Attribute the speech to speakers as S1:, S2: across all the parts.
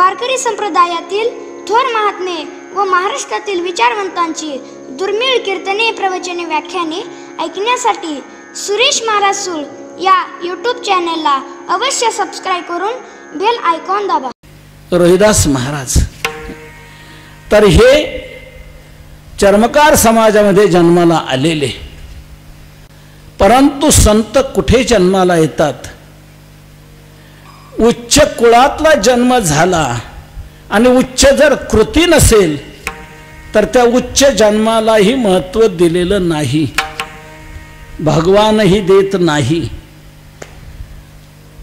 S1: वारकरी संप्रदायातील थोर महात्मे व महाराष्ट्रातील विचारवंतांची दुर्मिळ कीर्तने, प्रवचने, व्याख्याने ऐकण्यासाठी सुरेश महाराज सूळ या यूट्यूब चॅनलला अवश्य सबस्क्राईब करून बेल आयकॉन दाबा.
S2: रोहिदास महाराज तर हे चर्मकार समाजामध्ये जन्माला आलेले, परंतु संत कुठे जन्माला येतात? उच्च कुळातला जन्म झाला आणि उच्च जर कृती नसेल तर त्या उच्च जन्मालाही महत्त्व दिलेलं नाही, भगवानही देत नाही.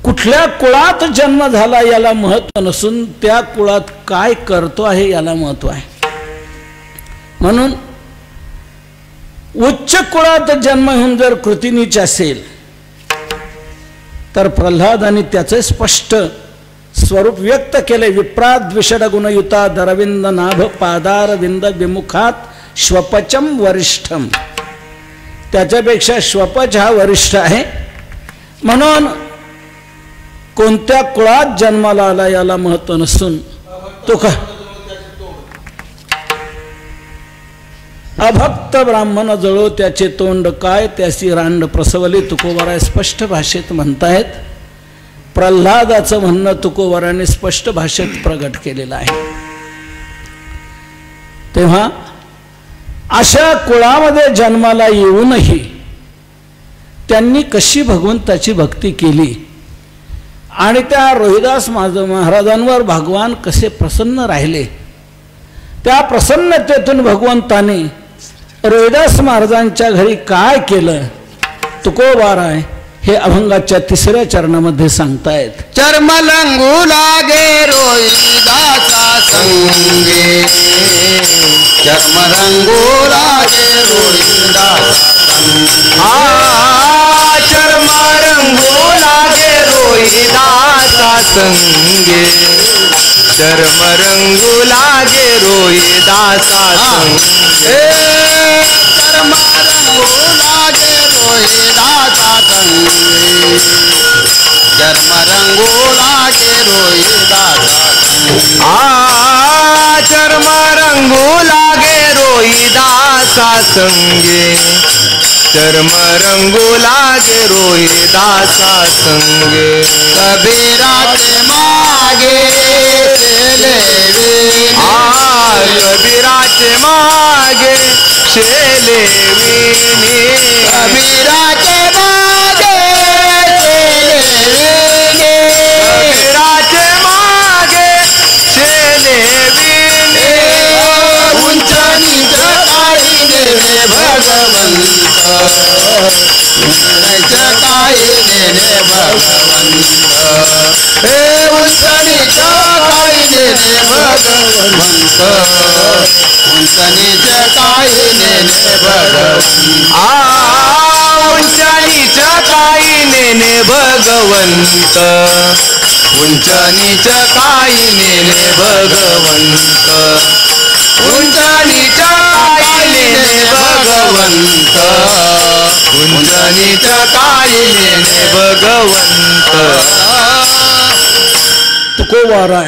S2: कुठल्या कुळात जन्म झाला याला महत्त्व नसून त्या कुळात काय करतो आहे याला महत्त्व आहे. म्हणून उच्च कुळात जन्म होऊन जर कृती नीच असेल तर प्रल्हाद आणि त्याचे स्पष्ट स्वरूप व्यक्त केले. विप्राद विषड गुणयुता दरविंद नाभ पादारविंद विमुखात श्वपचम वरिष्ठम. त्याच्यापेक्षा श्वपच हा वरिष्ठ आहे. म्हणून कोणत्या कुळात जन्माला आला याला महत्त्व नसून तो का अभक्त ब्राह्मण जळो त्याचे तोंड काय त्याची रांड प्रसवली तुकोबारा स्पष्ट भाषेत म्हणतायत. प्रल्हादाचं म्हणणं तुकोबाराने स्पष्ट भाषेत प्रगट केलेलं आहे. तेव्हा अशा कुळामध्ये जन्माला येऊनही त्यांनी कशी भगवंताची भक्ती केली आणि त्या रोहिदास महाराजांवर भगवान कसे प्रसन्न राहिले, त्या प्रसन्नतेतून भगवंताने रोहिदास महाराजांच्या घरी काय केलं तुकोबारा हे अभंगाच्या 3ऱ्या चरणामध्ये सांगतायत.
S3: चर्म लंगू लागे रोहिदासा संगे, चर्म रंगू लागे रोहिदासा चर्म रंगू लागे रोहिदासा संगे, चर्म रंगू लागे रोहिदासा संगे, चर्म रंगू लागे रोहिदासा संगे, चर्म रंगू लागे रोहिदासा चर्म रंगू लागे रोहिदासा संगे, चर्म रंगू लागे रोहिदासा संगे. कबीराचे मागे कबीराचे मागे शेले विनी, कबीराचे मागे शेले विनी, कबीराचे मागे शेले विनी. उंच नीच काही नेणे भगवंत, उंच काही नेणे भगवंत, हे उंच नीच काही नेणे भगवंत, उंच नीच काही नेणे भगवंत. उंच नीच काही नेणे भगवंत, उंच नीच काही नेणे भगवंत, उंच नीच काही नेणे भगवंत, उंच नीच काही नेणे भगवंत.
S2: तुकोबारा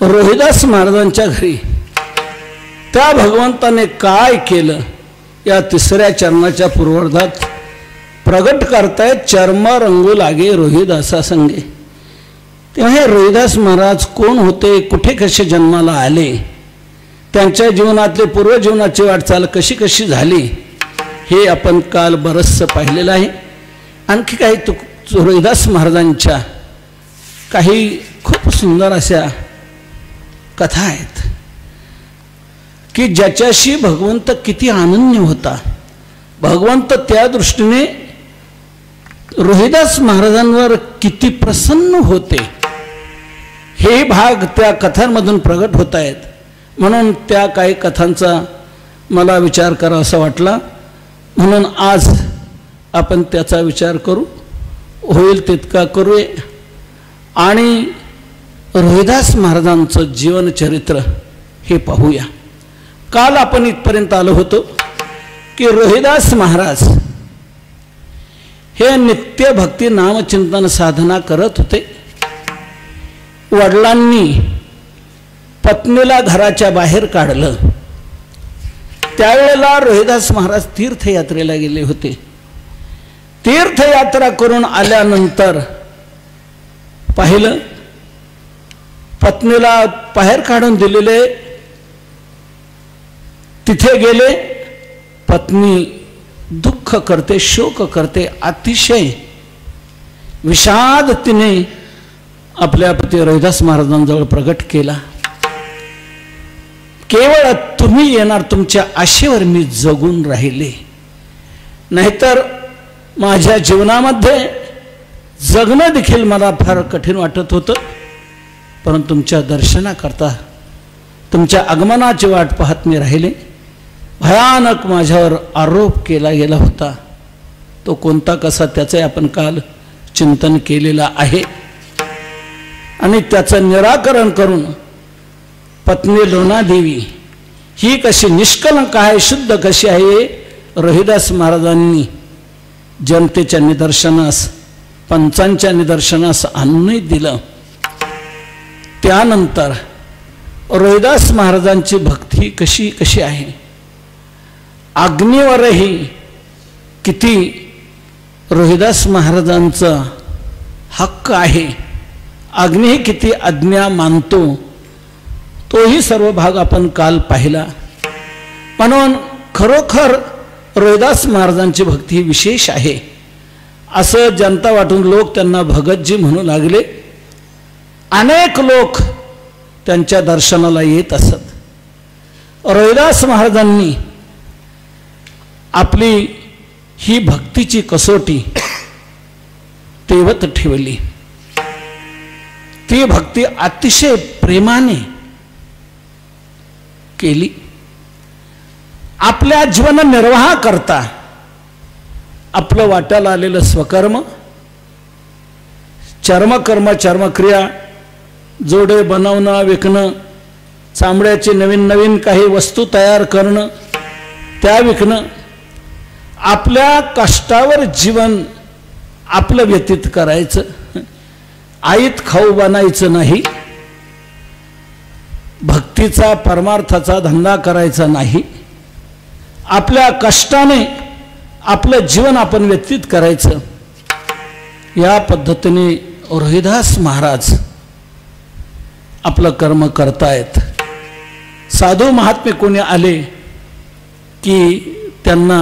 S2: रोहिदास महाराजांच्या घरी त्या भगवंताने काय केलं या 3ऱ्या चरणाच्या पूर्वार्धात प्रगट करतायत. चर्म रंगू लागे रोहिदासा संगे. तेव्हा हे रोहिदास महाराज कोण होते, कुठे कसे जन्माला आले, त्यांच्या जीवनातले पूर्वजीवनाची वाटचाल कशी कशी झाली हे आपण काल बरंचसं पाहिलेलं आहे. आणखी काही रोहिदास महाराजांच्या काही खूप सुंदर अशा कथा आहेत की ज्याच्याशी भगवंत किती अनन्य होता. भगवंत त्या दृष्टीने रोहिदास महाराजांवर किती प्रसन्न होते हे भाग त्या कथांमधून प्रगट होत आहेत. म्हणून त्या काही कथांचा मला विचार करावासा वाटला, म्हणून आज आपण त्याचा विचार करू, होईल तितका करूया आणि रोहिदास महाराजांचं जीवनचरित्र हे पाहूया. काल आपण इथपर्यंत आलो होतो की रोहिदास महाराज हे नित्य भक्ती नामचिंतन साधना करत होते. वडिलांनी पत्नीला घराच्या बाहेर काढलं, त्यावेळेला रोहिदास महाराज तीर्थयात्रेला गेले होते. तीर्थयात्रा करून आल्यानंतर पाहिलं पत्नीला बाहेर काढून दिलेले. तिथे गेले, पत्नी दुःख करते, शोक करते, अतिशय विषाद तिने आपल्या पती रोहिदास महाराजांजवळ प्रगट केला. केवळ तुम्ही येणार तुमच्या आशेवर मी जगून राहिले, नाहीतर माझ्या जीवनामध्ये जगणं देखील मला फार कठीण वाटत होतं. परंतु तुमच्या दर्शनाकरता तुमच्या आगमनाची वाट पाहत मी राहिले. भयानक माझ्यावर आरोप केला गेला होता, तो कोणता कसा त्याचे आपण काल चिंतन केलेलं आहे. आणि त्याचं निराकरण करून पत्नी लोणादेवी ही कशी निष्कलंक आहे, शुद्ध कशी आहे, रोहिदास महाराजांनी जनतेच्या निदर्शनास, पंचांच्या निदर्शनास आणूनही दिलं. त्यानंतर रोहिदास महाराजांची भक्ती कशी कशी आहे, अग्नीवरही किती रोहिदास महाराजांचा हक्क आहे, अग्नी किती आज्ञा मानतो, तोही सर्व भाग आपण काल पाहिला. म्हणून खरोखर रोहिदास महाराजांची भक्ती ही विशेष आहे असं जनता वाटून लोक त्यांना भगतजी म्हणू लागले. अनेक लोक त्यांच्या दर्शनाला येत असत. रोहिदास महाराजांनी आपली ही भक्तीची कसोटी तेवत ठेवली. ती भक्ती अतिशय प्रेमाने केली. आपल्या जीवन निर्वाह करता आपलं वाट्याला आलेलं स्वकर्म, चर्मकर्म, चर्मक्रिया, जोडे बनवणं, विकणं, चामड्याची नवीन नवीन काही वस्तू तयार करणं, त्या विकणं, आपल्या कष्टावर जीवन आपलं व्यतीत करायचं. आईत खाऊ बनायचं नाही, भक्तीचा परमार्थाचा धंदा करायचा नाही, आपल्या कष्टाने आपलं जीवन आपण व्यतीत करायचं. या पद्धतीने रोहिदास महाराज आपलं कर्म करतायत. साधू महात्मे कोणी आले की त्यांना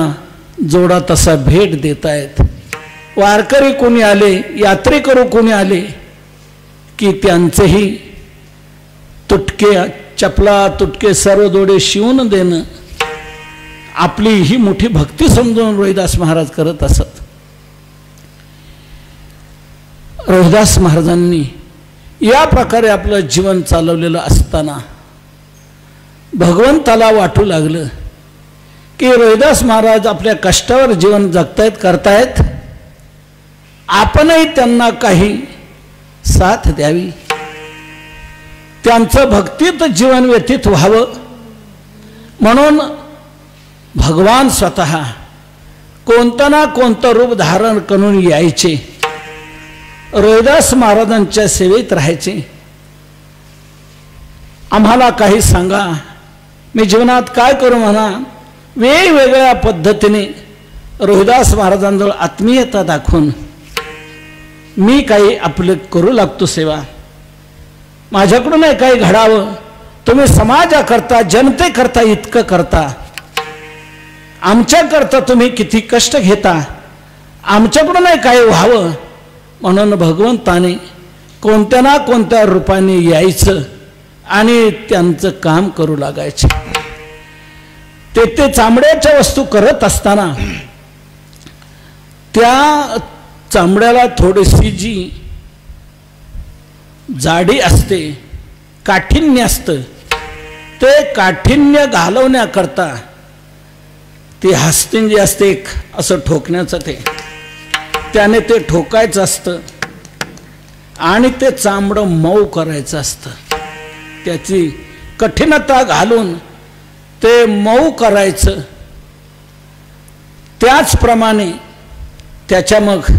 S2: जोडा तसा भेट देतायत. वारकरी कोणी आले, यात्रेकरू कोणी आले की त्यांचेही तुटके चपला, तुटके सर्व जोडे शिवून देणं आपली ही मोठी भक्ती समजून रोहिदास महाराज करत असत. रोहिदास महाराजांनी या प्रकारे आपलं जीवन चालवलेलं असताना भगवंताला वाटू लागलं की रोहिदास महाराज आपल्या कष्टावर जीवन जगतायत, करतायत, आपणही त्यांना काही साथ द्यावी, त्यांचं भक्तीत जीवन व्यतीत व्हावं. म्हणून भगवान स्वतः कोणतं ना कोणतं रूप धारण करून यायचे, रोहिदास महाराजांच्या सेवेत राहायचे. आम्हाला काही सांगा, मी जीवनात काय करू म्हणा. वेगवेगळ्या पद्धतीने रोहिदास महाराजांजवळ आत्मीयता दाखवून मी काही आपले करू लागतो सेवा, माझ्याकडूनही काही घडावं, तुम्ही समाजाकरता, जनतेकरता इतकं करता, आमच्याकरता तुम्ही किती कष्ट घेता, आमच्याकडूनही काही व्हावं. म्हणून भगवंताने कोणत्या ना कोणत्या रूपाने यायचं आणि त्यांचं काम करू लागायचे. ते चामड्याच्या वस्तू करत असताना त्या चामड्याला थोडीशी जी जाडी असते, काठिण्य असतं, ते काठिण्य घालवण्याकरता ते हस्तीन जे असते असं ठोकण्याचं, त्याने ते ठोकायचं असतं आणि ते चामडं मऊ करायचं असतं. त्याची कठीणता घालून ते मऊ करायचं. त्याचप्रमाणे त्याच्या मग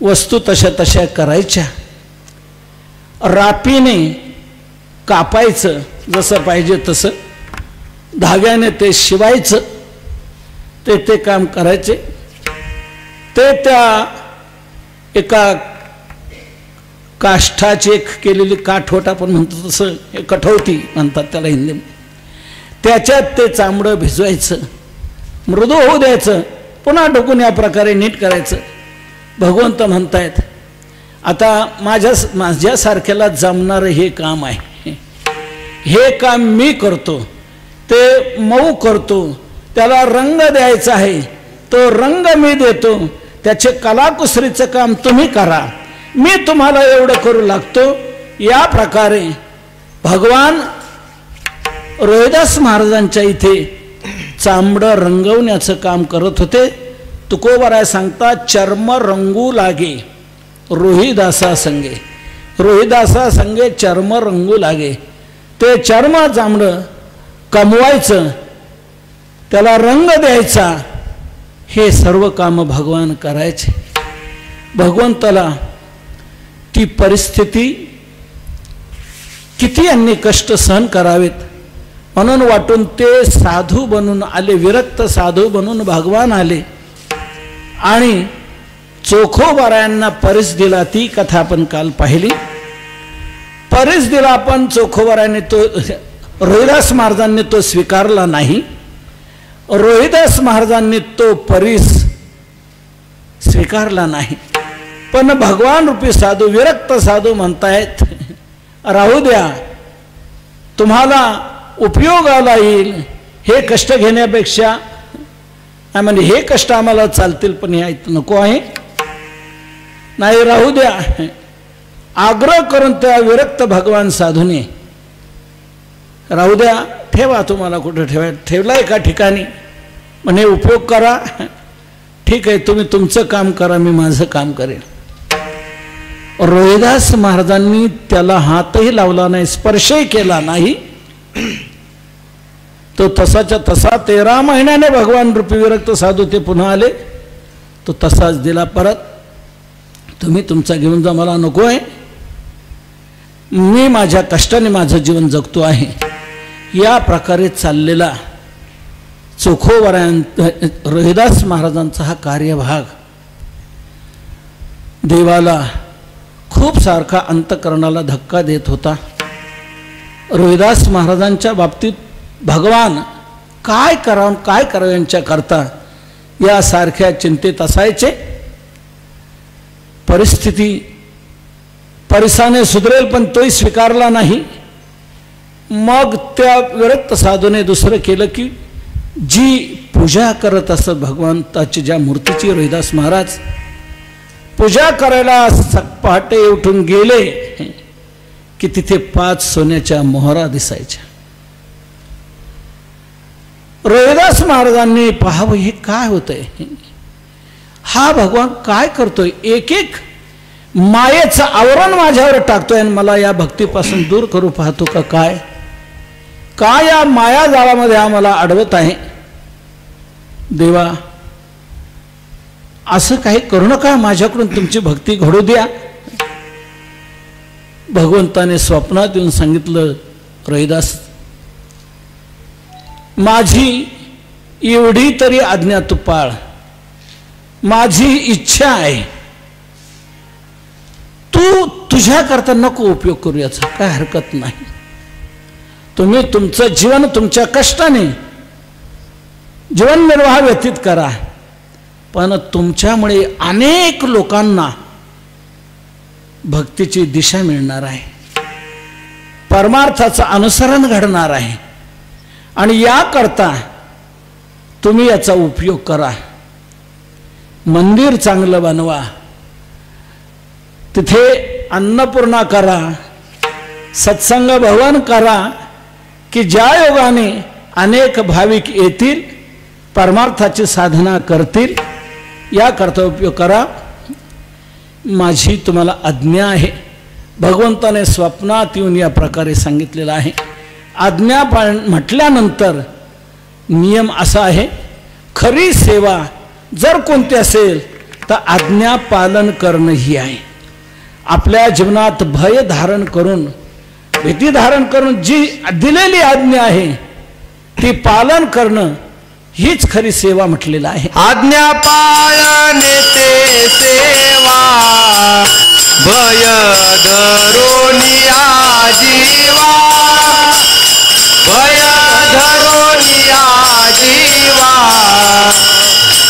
S2: वस्तू तशा तशा करायच्या. रापीने कापायचं, जसं पाहिजे तसं धाग्याने ते शिवायचं, ते काम करायचे. ते त्या एका काष्ठाची एक केलेली काठवट आपण म्हणतो तसं, कठवती म्हणतात त्याला हिंदी, त्याच्यात ते चांबडं भिजवायचं, मृदू होऊ द्यायचं, पुन्हा डोकून या प्रकारे नीट करायचं. भगवंत म्हणतायत आता माझ्यासारख्याला जमणारं हे काम आहे, हे काम मी करतो, ते मऊ करतो, त्याला रंग द्यायचा आहे, तो रंग मी देतो, त्याचे कलाकुसरीचं काम तुम्ही करा, मी तुम्हाला एवढं करू लागतो. या प्रकारे भगवान रोहिदास महाराजांच्या इथे चांबडं रंगवण्याचं काम करत होते. तुकोबराय सांगतात, चर्म रंगू लागे रोहिदासा संगे, रोहिदासा संगे चर्म रंगू लागे. ते चर्म चांबडं कमवायचं, त्याला रंग द्यायचा, हे सर्व काम भगवान करायचे. भगवंताला ती परिस्थिती किती यांनी कष्ट सहन करावेत म्हणून वाटून ते साधू बनून आले, विरक्त साधू बनून भगवान आले आणि चोखोबारायांना परीस दिला. ती कथा आपण काल पाहिली. परीस दिला आपण चोखोबारायांनी, तो रोहिदास महाराजांनी तो स्वीकारला नाही. रोहिदास महाराजांनी तो परीस स्वीकारला नाही. पण भगवान रूपी साधू, विरक्त साधू म्हणतायत, राहू द्या, तुम्हाला उपयोगाला येईल, हे कष्ट घेण्यापेक्षा म्हणजे हे कष्ट आम्हाला चालतील, पण हे नको आहे, नाही राहू द्या. आग्रह करून त्या विरक्त भगवान साधूने राहू द्या, ठेवा, तुम्हाला कुठं ठेवला एका ठिकाणी, म्हणे उपयोग करा, ठीक आहे, तुम्ही तुमचं काम करा, मी माझं काम करेन. रोहिदास महाराजांनी त्याला हातही लावला नाही, स्पर्शही केला नाही. तो तसाच्या तसा 13 महिन्याने भगवान रूपी विरक्त साधू ते पुन्हा आले. तो तसाच दिला परत. तुम्ही तुमचा घेऊन जा, मला नको आहे, मी माझ्या कष्टाने माझं जीवन जगतो आहे. या प्रकारे चाललेला चोखोबारायां रोहिदास महाराजांचा हा कार्यभाग देवाला खूप सारखा अंतकरणाला धक्का देत होता. रोहिदास महाराजांच्या बाबतीत भगवान काय करावं यांच्या करता यासारख्या चिंतेत असायचे. परिस्थिती परिसाने सुधरेल, पण तोही स्वीकारला नाही. मग त्या विरक्त साधूने दुसरं केलं की जी पूजा करत असत भगवंताची, ज्या मूर्तीची रोहिदास महाराज पूजा करायला पहाटे उठून गेले की तिथे 5 सोन्याच्या मोहरा दिसायच्या. रोहिदास महाराजांनी पाहावं हे काय होतंय, हा भगवान काय करतोय, एक एक मायेचं आवरण माझ्यावर टाकतोय आणि मला या भक्तीपासून दूर करू पाहतो का, काय या माया जाळामध्ये हा मला अडवत आहे. देवा असं काही करू नका, माझ्याकडून तुमची भक्ती घडू द्या. भगवंताने स्वप्नात येऊन सांगितलं, रोहिदास माझी एवढी तरी आज्ञा तू पाळ, माझी इच्छा आहे, तू तुझ्याकरता नको उपयोग करू, याचा काय हरकत नाही. तुम्ही तुमचं जीवन तुमच्या कष्टाने जीवननिर्वाह व्यतीत करा, पण तुमच्यामुळे अनेक लोकांना भक्तीची दिशा मिळणार आहे, परमार्थाचं अनुसरण घडणार आहे. आणि याकरता तुम्ही याचा उपयोग करा. मंदिर चांगलं बनवा, तिथे अन्नपूर्णा करा, सत्संग भवन करा, की ज्या योगाने अनेक भाविक येतील, परमार्थाची साधना करतील. याकरता उपयोग करा, माझी तुम्हाला आज्ञा आहे. भगवंताने स्वप्नात येऊन या प्रकारे सांगितलेलं आहे. आज्ञा म्हटल्यानंतर नियम असा आहे, खरी सेवा जर कोणती असेल तर आज्ञा पालन करणं ही आहे. आपल्या जीवनात भय धारण करून, भीती धारण करून जी दिलेली आज्ञा आहे ती पालन करणं हीच खरी सेवा म्हटलेलं आहे.
S3: आज्ञा पाळणे ते सेवा, भय धरोनिया जीवा, भय धरोनिया जीवा,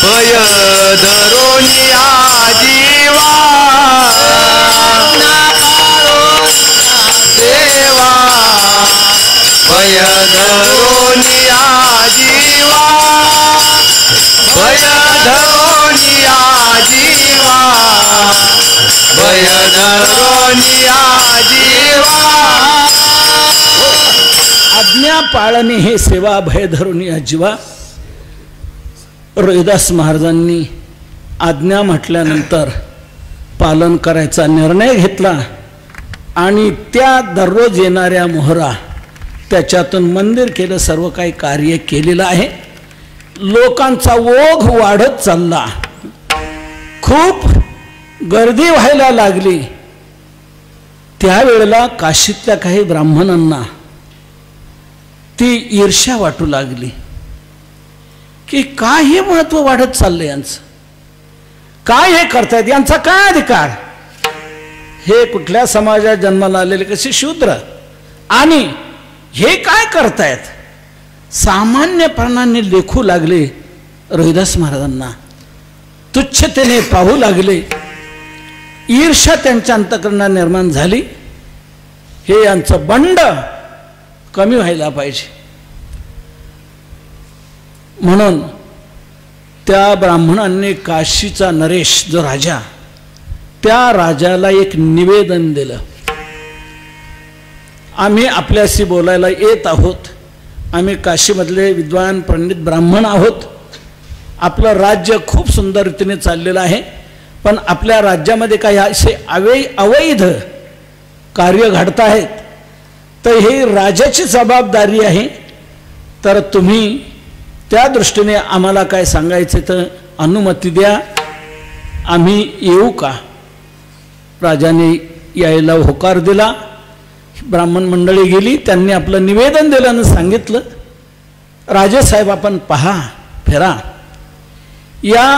S3: भय धरोनिया जीवा, सेवा, भय धरोनिया जीवा, भय धरोनिया जीवा, भय धरोनिया जीवा.
S2: आज्ञा पाळणे हे सेवा, भय धरून या जीवा. रोहिदास महाराजांनी आज्ञा म्हटल्यानंतर पालन करायचा निर्णय घेतला आणि त्या दररोज येणाऱ्या मोहरा त्याच्यातून मंदिर केलं, सर्व काही कार्य केलेलं आहे. लोकांचा ओघ वाढत चालला, खूप गर्दी व्हायला लागली. त्यावेळेला काशीतल्या काही ब्राह्मणांना ती ईर्ष्या वाटू लागली की काय हे महत्व वाढत चाललंय यांचं, काय हे करतायत, यांचा काय अधिकार, हे कुठल्या समाजात जन्माला आलेले कसे शूद्र आणि हे काय करतायत. सामान्यपणाने लेखू लागले, रोहिदास महाराजांना तुच्छतेने पाहू लागले. ईर्ष्या त्यांच्या अंतःकरणात निर्माण झाली. हे यांचं बंड कमी व्हायला पाहिजे म्हणून त्या ब्राह्मणांनी काशीचा नरेश जो राजा, त्या राजाला एक निवेदन दिलं. आम्ही आपल्याशी बोलायला येत आहोत, आम्ही काशीमधले विद्वान पंडित ब्राह्मण आहोत. आपलं राज्य खूप सुंदर रीतीने चाललेलं आहे, पण आपल्या राज्यामध्ये काही असे अवैध कार्य घडत आहेत, तर ही राजाची जबाबदारी आहे. तर तुम्ही त्या दृष्टीने आम्हाला काय सांगायचं तर अनुमती द्या, आम्ही येऊ का. राजाने यायला होकार दिला. ब्राह्मण मंडळी गेली, त्यांनी आपलं निवेदन दिलं आणि सांगितलं, राजेसाहेब आपण पहा, फिरा, या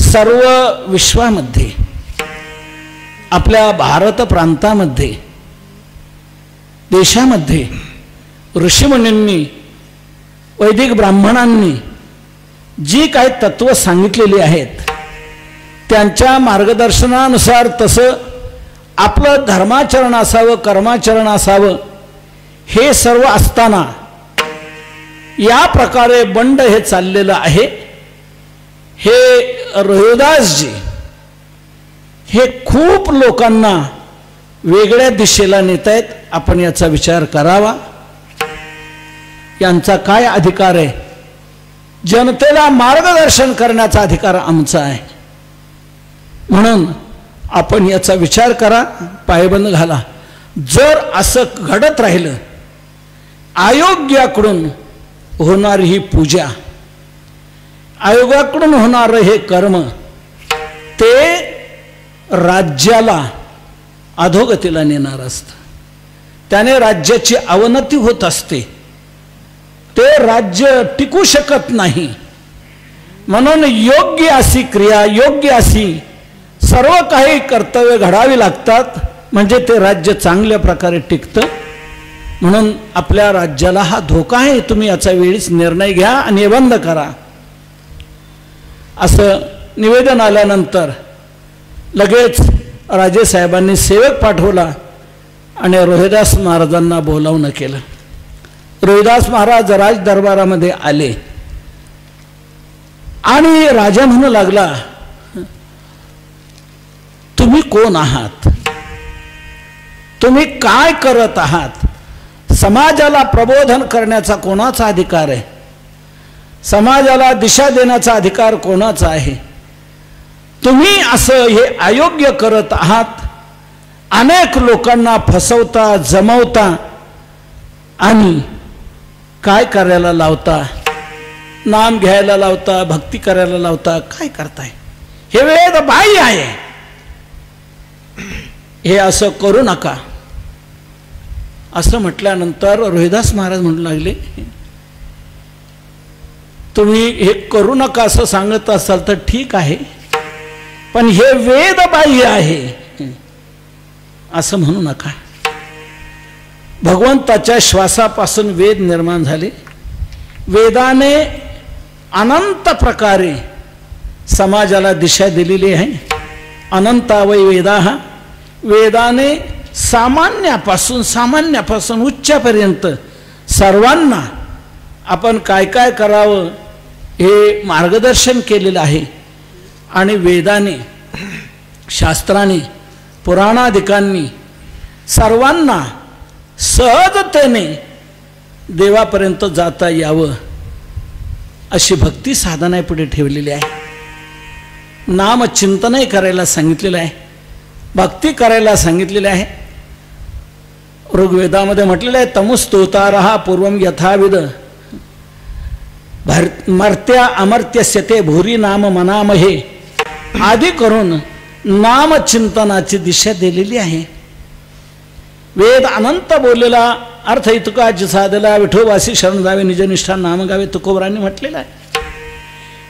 S2: सर्व विश्वामध्ये, आपल्या भारत प्रांतामध्ये, देशामध्ये ऋषीमुनींनी, वैदिक ब्राह्मणांनी जी काही तत्व सांगितलेली आहेत त्यांच्या मार्गदर्शनानुसार तसं आपलं धर्माचरण असावं, कर्माचरण असावं. हे सर्व असताना या प्रकारे बंड हे चाललेलं आहे. हे रोहिदासजी हे खूप लोकांना वेगळ्या दिशेला नेत आहेत. आपण याचा विचार करावा. यांचा काय अधिकार आहे, जनतेला मार्गदर्शन करण्याचा अधिकार आमचा आहे. म्हणून आपण याचा विचार करा, पायबंद घाला. जर असं घडत राहिलं, आयोगाकडून होणारी ही पूजा, आयोगाकडून होणारं हे कर्म, ते राज्याला अधोगतीला नेणार असतं. त्याने राज्याची अवनती होत असते, ते राज्य टिकू शकत नाही. म्हणून योग्य अशी क्रिया, योग्य अशी सर्व काही कर्तव्य घडावी लागतात, म्हणजे ते राज्य चांगल्या प्रकारे टिकतं. म्हणून आपल्या राज्याला हा धोका आहे, तुम्ही याचा वेळीच निर्णय घ्या आणि हे बंद करा. असं निवेदन आल्यानंतर लगेच राजेसाहेबांनी सेवक पाठवला आणि रोहिदास महाराजांना बोलावणं केलं. रोहिदास महाराज राज दरबारामध्ये आले आणि राजा म्हणू लागला, तुम्ही कोण आहात, तुम्ही काय करत आहात, समाजाला प्रबोधन करण्याचा कोणाचा अधिकार आहे, समाजाला दिशा देण्याचा अधिकार कोणाचा आहे. तुम्ही असं हे अयोग्य करत आहात, अनेक लोकांना फसवता, जमवता आणि काय करायला लावता, नाम घ्यायला लावता, भक्ती करायला लावता, काय करताय, हे वेद बाह्य आहे. हे असं करू नका. असं म्हटल्यानंतर रोहिदास महाराज म्हणू लागले, तुम्ही हे करू नका असं सांगत असाल तर ठीक आहे, पण हे वेदबाह्य आहे असं म्हणू नका. भगवंताच्या श्वासापासून वेद निर्माण झाले. वेदाने अनंत प्रकारे समाजाला दिशा दिलेली आहे. अनंता वै वेदाः. वेदाने सामान्यापासून उच्चपर्यंत सर्वांना आपण काय काय करावं हे मार्गदर्शन केलेलं आहे. आणि वेदाने, शास्त्राने, पुराणादिकांनी सर्वांना सहजतेने देवापर्यंत जाता यावं अशी भक्ती साधना पुढे ठेवलेली आहे. नामचिंतनही करायला सांगितलेलं आहे, भक्ती करायला सांगितलेलं आहे. ऋग्वेदामध्ये म्हटलेलं आहे, तमुस्तोतारः पूर्वं यथाविद मर्त्या अमर्त्यस्य ते भूरी नाम मनामहे आदी करून नामचिंतनाची दिशा दिलेली आहे. वेद अनंत बोललेला अर्थ इतका साधला, विठोबासी शरण जावे निजनिष्ठा नाम गावे तुकोबरांनी म्हटलेला आहे.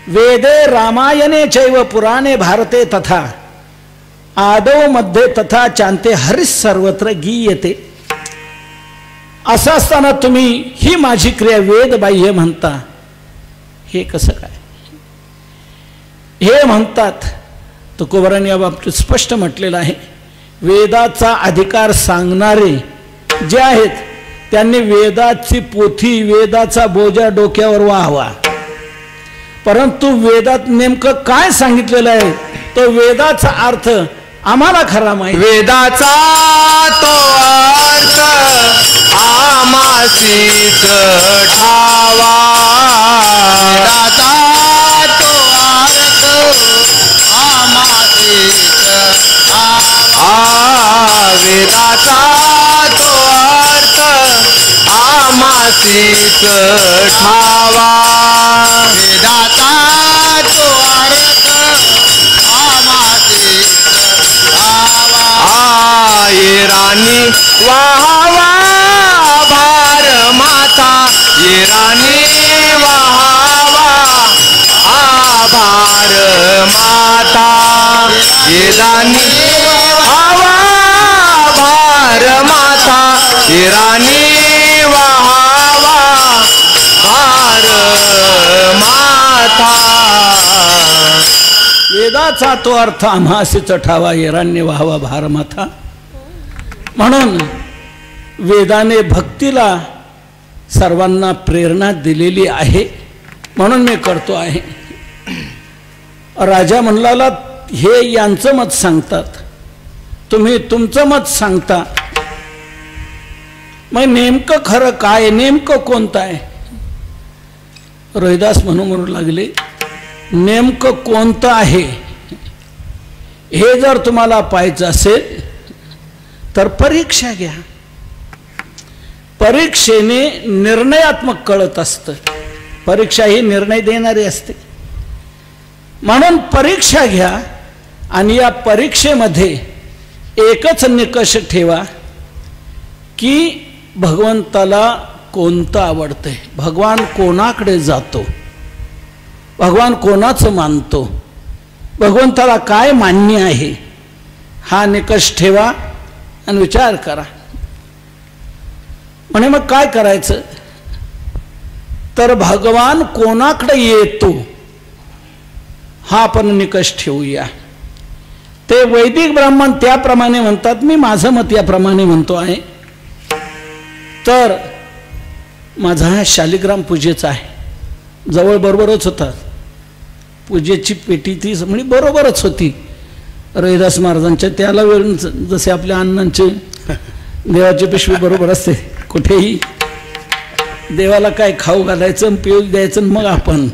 S2: वेदे रामायणे चैव पुराणे भारते तथा आदौ मध्ये तथा चांते हरिस सर्वत्र गीयते. असं असताना तुम्ही ही माझी क्रिया वेदबाह्य म्हणता, हे कसं काय? हे म्हणतात. तुकोबरांनी या बाबतीत स्पष्ट म्हटलेलं आहे. वेदाचा अधिकार सांगणारे जे आहेत त्यांनी वेदाची पोथी, वेदाचा बोजा डोक्यावर व्हावा, परंतु वेदात नेमकं काय सांगितलेलं आहे तो वेदाचा अर्थ आम्हाला खरा माहिती.
S3: वेदाचा तो अर्थ आमासीच ठावा. वेदाचा तो अर्थ आमासीच वेदाचा तो अर्थ आमासीच ठावा. वेदाचा तो अर्थ आमासीच ठावा. ये राणी वाहवा भार माता, ये राणी वाहवा आभार माता. ये राणी वाहवा भार माता, ये राणी वाहवा भार माता.
S2: वेदाचा तो अर्थ आम्हासीच ठावा, येराण्य व्हावा भार माथा. म्हणून वेदाने भक्तीला सर्वांना प्रेरणा दिलेली आहे, म्हणून मी करतो आहे. राजा म्हणला, हे यांचं मत सांगतात, तुम्ही तुमचं मत सांगता, मग नेमकं खरं काय, नेमकं कोणतं आहे? रोहिदास म्हणू लागले, नेमकं कोणतं आहे हे जर तुम्हाला पाहायचं असेल तर परीक्षा घ्या. परीक्षेने निर्णयात्मक कळत असतं. परीक्षा ही निर्णय देणारी असते. म्हणून परीक्षा घ्या आणि या परीक्षेमध्ये एकच निकष ठेवा की भगवंताला कोणतं आवडतंय, भगवान कोणाकडे जातो, भगवान कोणाचं मानतो, भगवंताला काय मान्य आहे, हा निकष ठेवा आणि विचार करा. म्हणे मग काय करायचं तर भगवान कोणाकडे येतो हा आपण निकष ठेवूया. ते वैदिक ब्राह्मण त्याप्रमाणे म्हणतात, मी माझं मत याप्रमाणे म्हणतो आहे. तर माझा हा शालिग्राम पूजेचा आहे, जवळ बरोबरच होता, पूजेची पेटी ती म्हणजे बरोबरच होती रोहिदास महाराजांच्या. त्याला वेळ जसे आपल्या अण्णांचे देवाची पिशवी बरोबर असते, कुठेही देवाला काय खाऊ घालायचं, पिऊ द्यायचं, मग आपण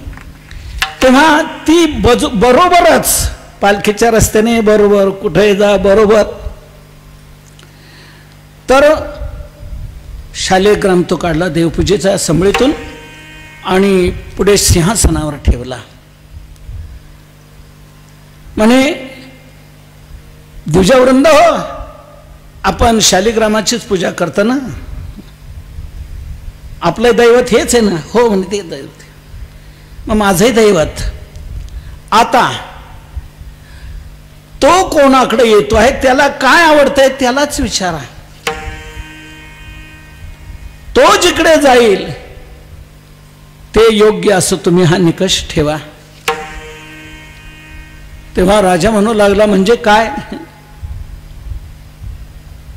S2: तेव्हा ती बरोबरच पालखीच्या रस्त्याने बरोबर, कुठे जा बरोबर. तर शालिग्राम तो काढला देवपूजेचा संभळीतून आणि पुढे सिंहासनावर ठेवला. म्हणे द्विजवृंद हो, आपण शालिग्रामाचीच पूजा करतो ना, आपलं दैवत हेच आहे ना. हो म्हणजे ते दैवत, मग माझंही दैवत. आता तो कोणाकडे येतो आहे, त्याला काय आवडतंय त्यालाच विचारा. तो जिकडे जाईल ते योग्य असं तुम्ही हा निकष ठेवा. तेव्हा राजा म्हणू लागला, म्हणजे काय,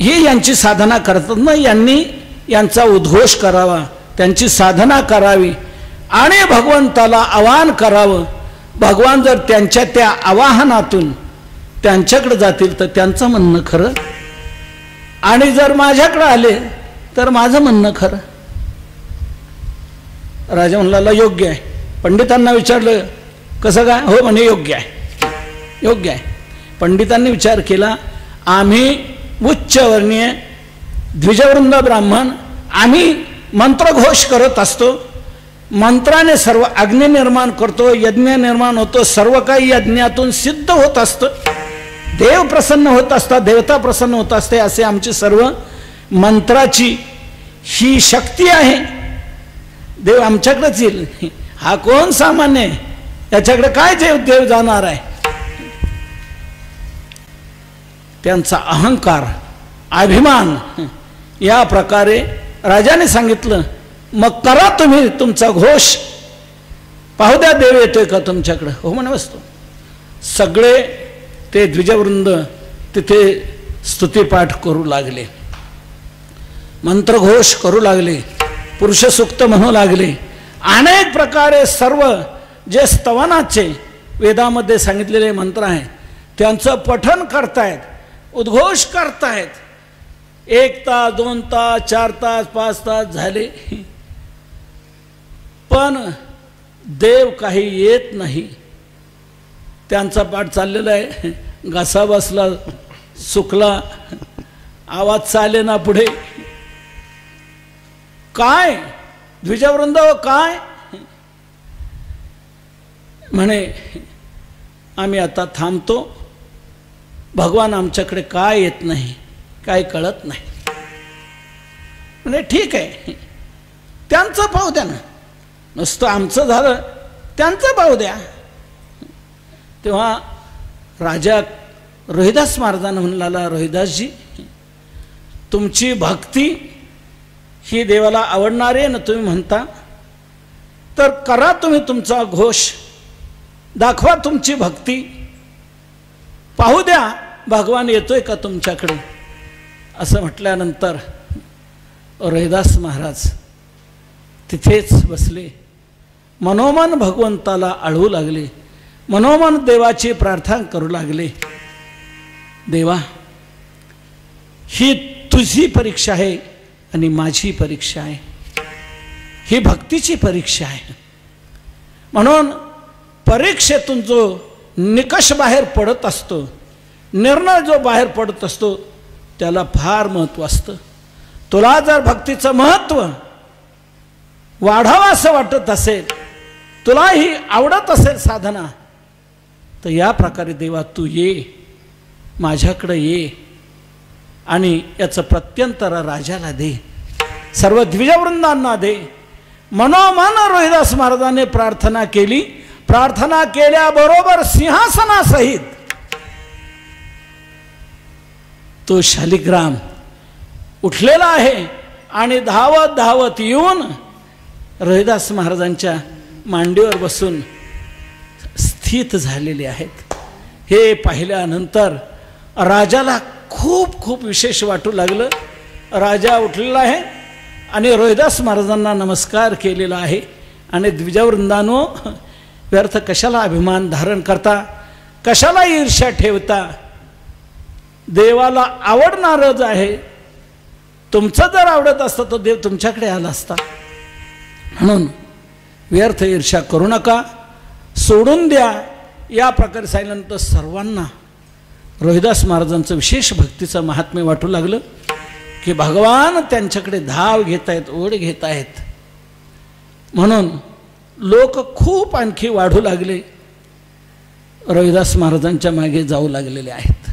S2: ही यांची साधना करतात ना, यांनी यांचा उद्घोष करावा, त्यांची साधना करावी आणि भगवंताला आवाहन करावं. भगवान जर त्यांच्या त्या आवाहनातून त्यांच्याकडे जातील तर त्यांचं म्हणणं खरं, आणि जर माझ्याकडे आले तर माझं म्हणणं खरं. राजा म्हणला योग्य आहे. पंडितांना विचारलं कसं काय, हो म्हणे योग्य आहे, योग्य आहे. पंडितांनी विचार केला, आम्ही उच्चवर्णीय द्विजवृंद ब्राह्मण, आम्ही मंत्रघोष करत असतो, मंत्राने सर्व अग्नी निर्माण करतो, यज्ञ निर्माण होतो, सर्व काही यज्ञातून सिद्ध होत असतं, देव प्रसन्न होत असतात, देवता प्रसन्न होत असते, असे आमची सर्व मंत्राची ही शक्ती आहे. देव आमच्याकडेच येईल. हा कोण सामान्य आहे, त्याच्याकडे काय देव जाणार आहे. त्यांचा अहंकार, अभिमान या प्रकारे राजाने सांगितलं, मग करा तुम्ही तुमचा घोष, पाहू द्या देव येतोय का तुमच्याकडे. हो म्हणे बसतो. सगळे ते द्विजवृंद तिथे स्तुतिपाठ करू लागले, मंत्रघोष करू लागले, पुरुषसूक्त म्हणू लागले, अनेक प्रकारे सर्व जे स्तवनाचे वेदामध्ये सांगितलेले मंत्र आहे त्यांचं पठण करतायत, उद्घोष करतायत. 1 तास 2 तास 4 तास 5 तास झाले, पण देव काही येत नाही. त्यांचा पाठ चाललेला आहे, घसा बसला, सुकला, आवाज चाले ना पुढे. काय द्विजवृंद काय म्हणे, आम्ही आता थांबतो, भगवान आमच्याकडे काय येत नाही, काय कळत नाही. म्हणजे ठीक आहे, त्यांचं पाहू द्या ना, नुसतं आमचं झालं, त्यांचं पाहू द्या. तेव्हा राजा रोहिदास महाराजांना म्हणला, रोहिदासजी तुमची भक्ती ही देवाला आवडणारी आहे ना, तुम्ही म्हणता तर करा तुम्ही तुमचा घोष, दाखवा तुमची भक्ती, पाहू द्या भगवान येतोय का तुमच्याकडे. असं म्हटल्यानंतर रोहिदास महाराज तिथेच बसले, मनोमन भगवंताला आळवू लागले, मनोमन देवाची प्रार्थना करू लागले. देवा, ही तुझी परीक्षा आहे आणि माझी परीक्षा आहे, ही भक्तीची परीक्षा आहे. म्हणून परीक्षेतून जो निकष बाहेर पडत असतो, निर्णय जो बाहेर पडत असतो, त्याला फार महत्त्व असतं. तुला जर भक्तीचं महत्त्व वाढावं असं वाटत असेल, तुला ही आवडत असेल साधना, तर या प्रकारे देवा तू ये, माझ्याकडे ये आणि याचं प्रत्यंतर राजाला दे, सर्व द्विजवृंदांना दे. मनोमन रोहिदास महाराजांनी प्रार्थना केली. प्रार्थना केल्याबरोबर सिंहासनासहित तो शालिग्राम उठलेला आहे आणि धावत धावत येऊन रोहिदास महाराजांच्या मांडीवर बसून स्थित झालेले आहेत. हे पाहिल्यानंतर राजाला खूप खूप विशेष वाटू लागलं. राजा उठलेला आहे आणि रोहिदास महाराजांना नमस्कार केलेला आहे. आणि द्विजवृंदानो, व्यर्थ कशाला अभिमान धारण करता, कशाला ईर्ष्या ठेवता. देवाला आवडणारच आहे. तुमचं जर आवडत असतं तर देव तुमच्याकडे आला असता. म्हणून व्यर्थ ईर्ष्या करू नका, सोडून द्या. या प्रकारे सांगितल्यानंतर सर्वांना रोहिदास महाराजांचं विशेष भक्तीचं महात्म्य वाटू लागलं की भगवान त्यांच्याकडे धाव घेत आहेत, ओढ घेत आहेत. म्हणून लोक खूप आणखी वाढू लागले, रोहिदास महाराजांच्या मागे जाऊ लागलेले आहेत.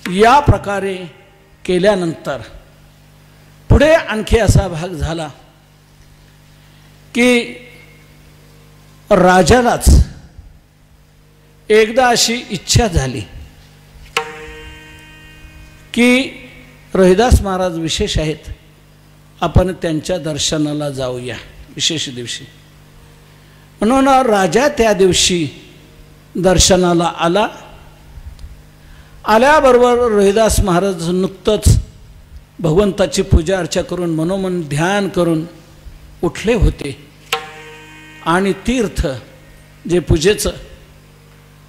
S2: या प्रकारे केल्यानंतर पुढे आणखी असा भाग झाला की राजालाच एकदा अशी इच्छा झाली की रोहिदास महाराज विशेष आहेत, आपण त्यांच्या दर्शनाला जाऊया विशेष दिवशी. म्हणून राजा त्या दिवशी दर्शनाला आला. आल्याबरोबर रोहिदास महाराज नुकतंच भगवंताची पूजा अर्चा करून मनोमन ध्यान करून उठले होते आणि तीर्थ जे पूजेचं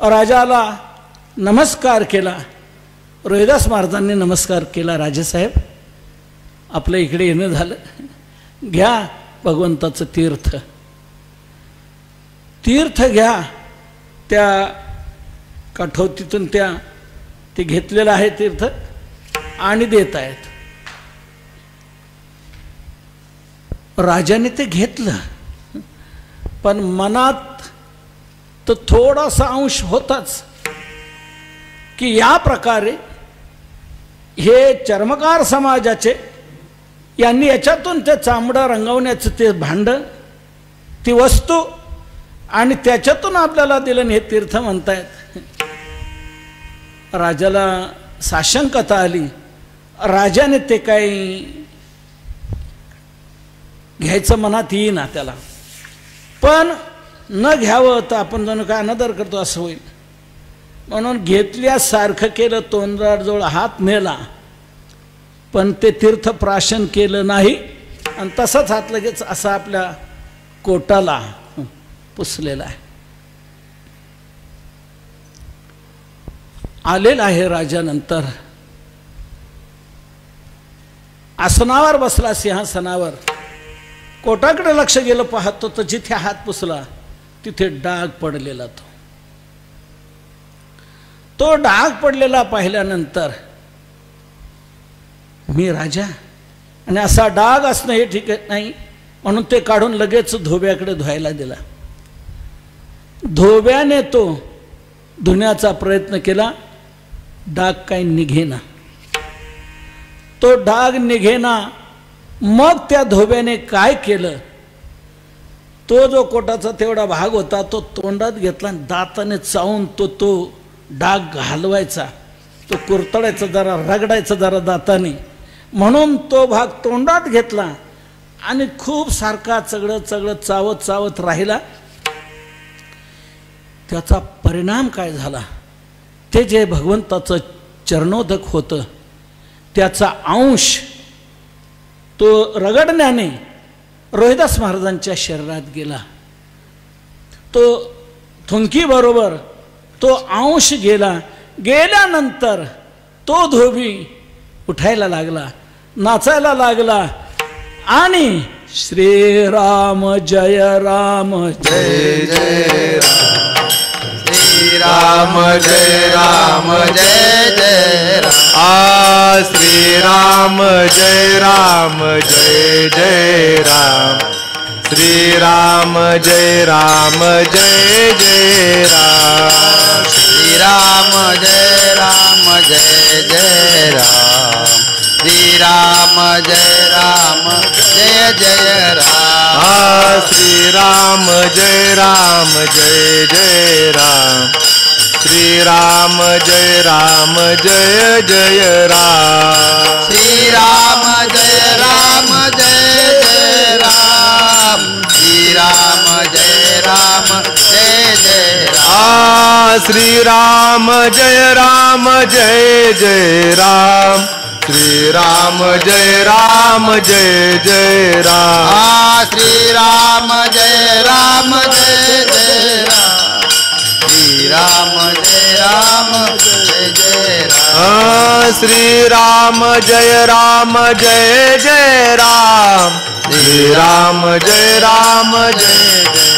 S2: राजाला नमस्कार केला. रोहिदास महाराजांनी नमस्कार केला, राजेसाहेब आपल्या इकडे येणं झालं, घ्या भगवंताचं तीर्थ, तीर्थ घ्या. त्या काठोतीतून ते घेतलेलं आहे तीर्थ आणि देत आहेत. राजाने ते घेतलं, पण मनात तर थोडासा अंश होताच की या प्रकारे हे चर्मकार समाजाचे यांनी याच्यातून ते चामडं रंगवण्याचं ते भांड, ती वस्तू, आणि त्याच्यातून आपल्याला दिलं हे तीर्थ म्हणतायत. राजाला साशंकता आली. राजाने ते काही घ्यायचं मनात येईना त्याला, पण न घ्यावं तर आपण जणू काय अनादर करतो असं होईल म्हणून घेतल्यासारखं केलं. तोंडाजवळ हात नेला, पण ते तीर्थ प्राशन केलं नाही आणि तसंच हात लगेच असा आपल्या कोटाला पुसलेला आहे. आलेला आहे राजानंतर आसनावर बसला, सिंहासनावर. कोटाकडे लक्ष गेलं, पाहतो तर जिथे हात पुसला तिथे डाग पडलेला. तो डाग पडलेला पाहिल्यानंतर मी राजा आणि असा डाग असणं हे ठीक नाही म्हणून ते काढून लगेच धोब्याकडे धुवायला दिला. धोब्याने तो धुण्याचा प्रयत्न केला, डाग काही निघेना. तो डाग निघेना. मग त्या धोब्याने काय केलं, तो जो कोटाचा तेवढा भाग होता तो तोंडात घेतला, दाताने चावून तो डाग घालवायचा, तो कुरतडायचा, जरा रगडायचा जरा दाताने, म्हणून तो भाग तोंडात घेतला आणि खूप सारखा चगळत चगळत चावत चावत राहिला. त्याचा परिणाम काय झाला, ते जे भगवंताचं चरणोदक होतं त्याचा अंश तो रगडण्याने रोहिदास महाराजांच्या शरीरात गेला. तो थुंकी बरोबर तो अंश गेला. गेल्यानंतर तो धोबी उठायला लागला, नाचायला लागला आणि श्रीराम जय राम जय जय राम,
S3: श्रीराम जय राम जय जय राम, श्रीराम जय राम जय जय राम, श्रीराम जय राम जय जय राम, श्रीराम जय राम जय जय राम, श्रीराम जय राम जय जय राम, श्रीराम जय राम जय जय राम, श्रीराम जय राम जय जय राम, श्रीराम जय राम जय जय राम, श्रीराम जय राम जय जय राम, श्रीराम जय राम जय जय राम, श्रीराम जय राम जय जय राम, श्रीराम जय राम जय जय राम, श्रीराम जय राम जय जय राम, श्रीराम जय राम जय जय राम, श्रीराम जय राम जय जय,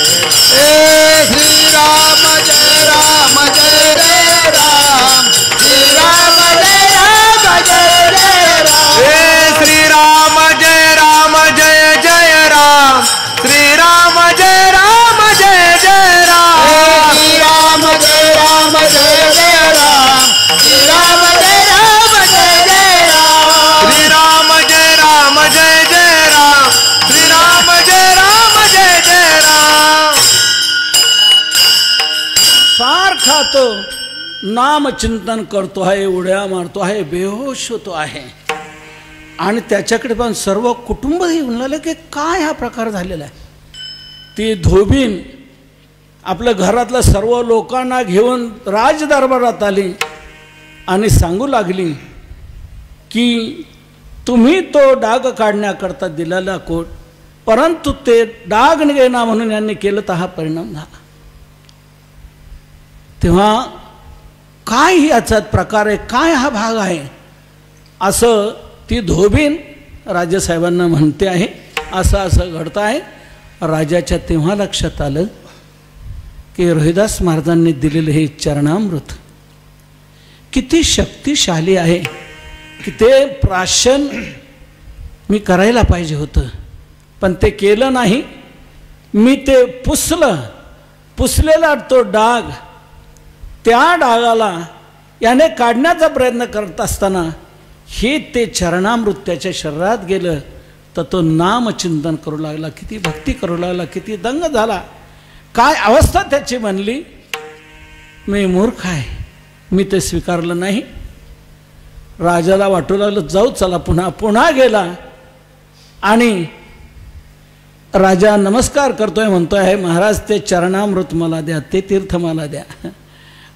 S3: श्रीराम जय राम जय जय राम, श्रीराम जय राम जय जय राम, श्रीराम जय राम जय जय राम, श्रीराम जय राम जय जय राम, श्रीराम जय राम जय जय राम, श्रीराम जय राम
S2: असा तो नामचिंतन करतो आहे, उड्या मारतो आहे, बेहोश होतो आहे. आणि त्याच्याकडे पण सर्व कुटुंब येऊन लागले की काय हा प्रकार झालेला आहे. ती धोबीन आपल्या घरातल्या सर्व लोकांना घेऊन राजदरबारात आली आणि सांगू लागली की तुम्ही तो डाग काढण्याकरता दिलेला कोट, परंतु ते डाग निघेना म्हणून यांनी केलं तर हा परिणाम झाला. तेव्हा काय याचा प्रकार आहे, काय हा भाग आहे, असं ती धोबीन राजेसाहेबांना म्हणते आहे. असं असं घडतं आहे. राजाच्या तेव्हा लक्षात आलं की रोहिदास महाराजांनी दिलेलं हे चरणामृत किती शक्तिशाली आहे, की ते प्राशन मी करायला पाहिजे होतं, पण ते केलं नाही. मी ते पुसलेला तो डाग, त्या डागाला याने काढण्याचा प्रयत्न करत असताना हे ते चरणामृत त्याच्या शरीरात गेलं, तर तो नामचिंतन करू लागला, किती भक्ती करू लागला, किती दंग झाला. काय अवस्था त्याची बनली. मी मूर्ख आहे, मी ते स्वीकारलं नाही. राजाला वाटू लागलं जाऊ चला पुन्हा गेला आणि राजा नमस्कार करतोय, म्हणतोय आहे महाराज ते चरणामृत मला द्या, ते तीर्थ मला द्या.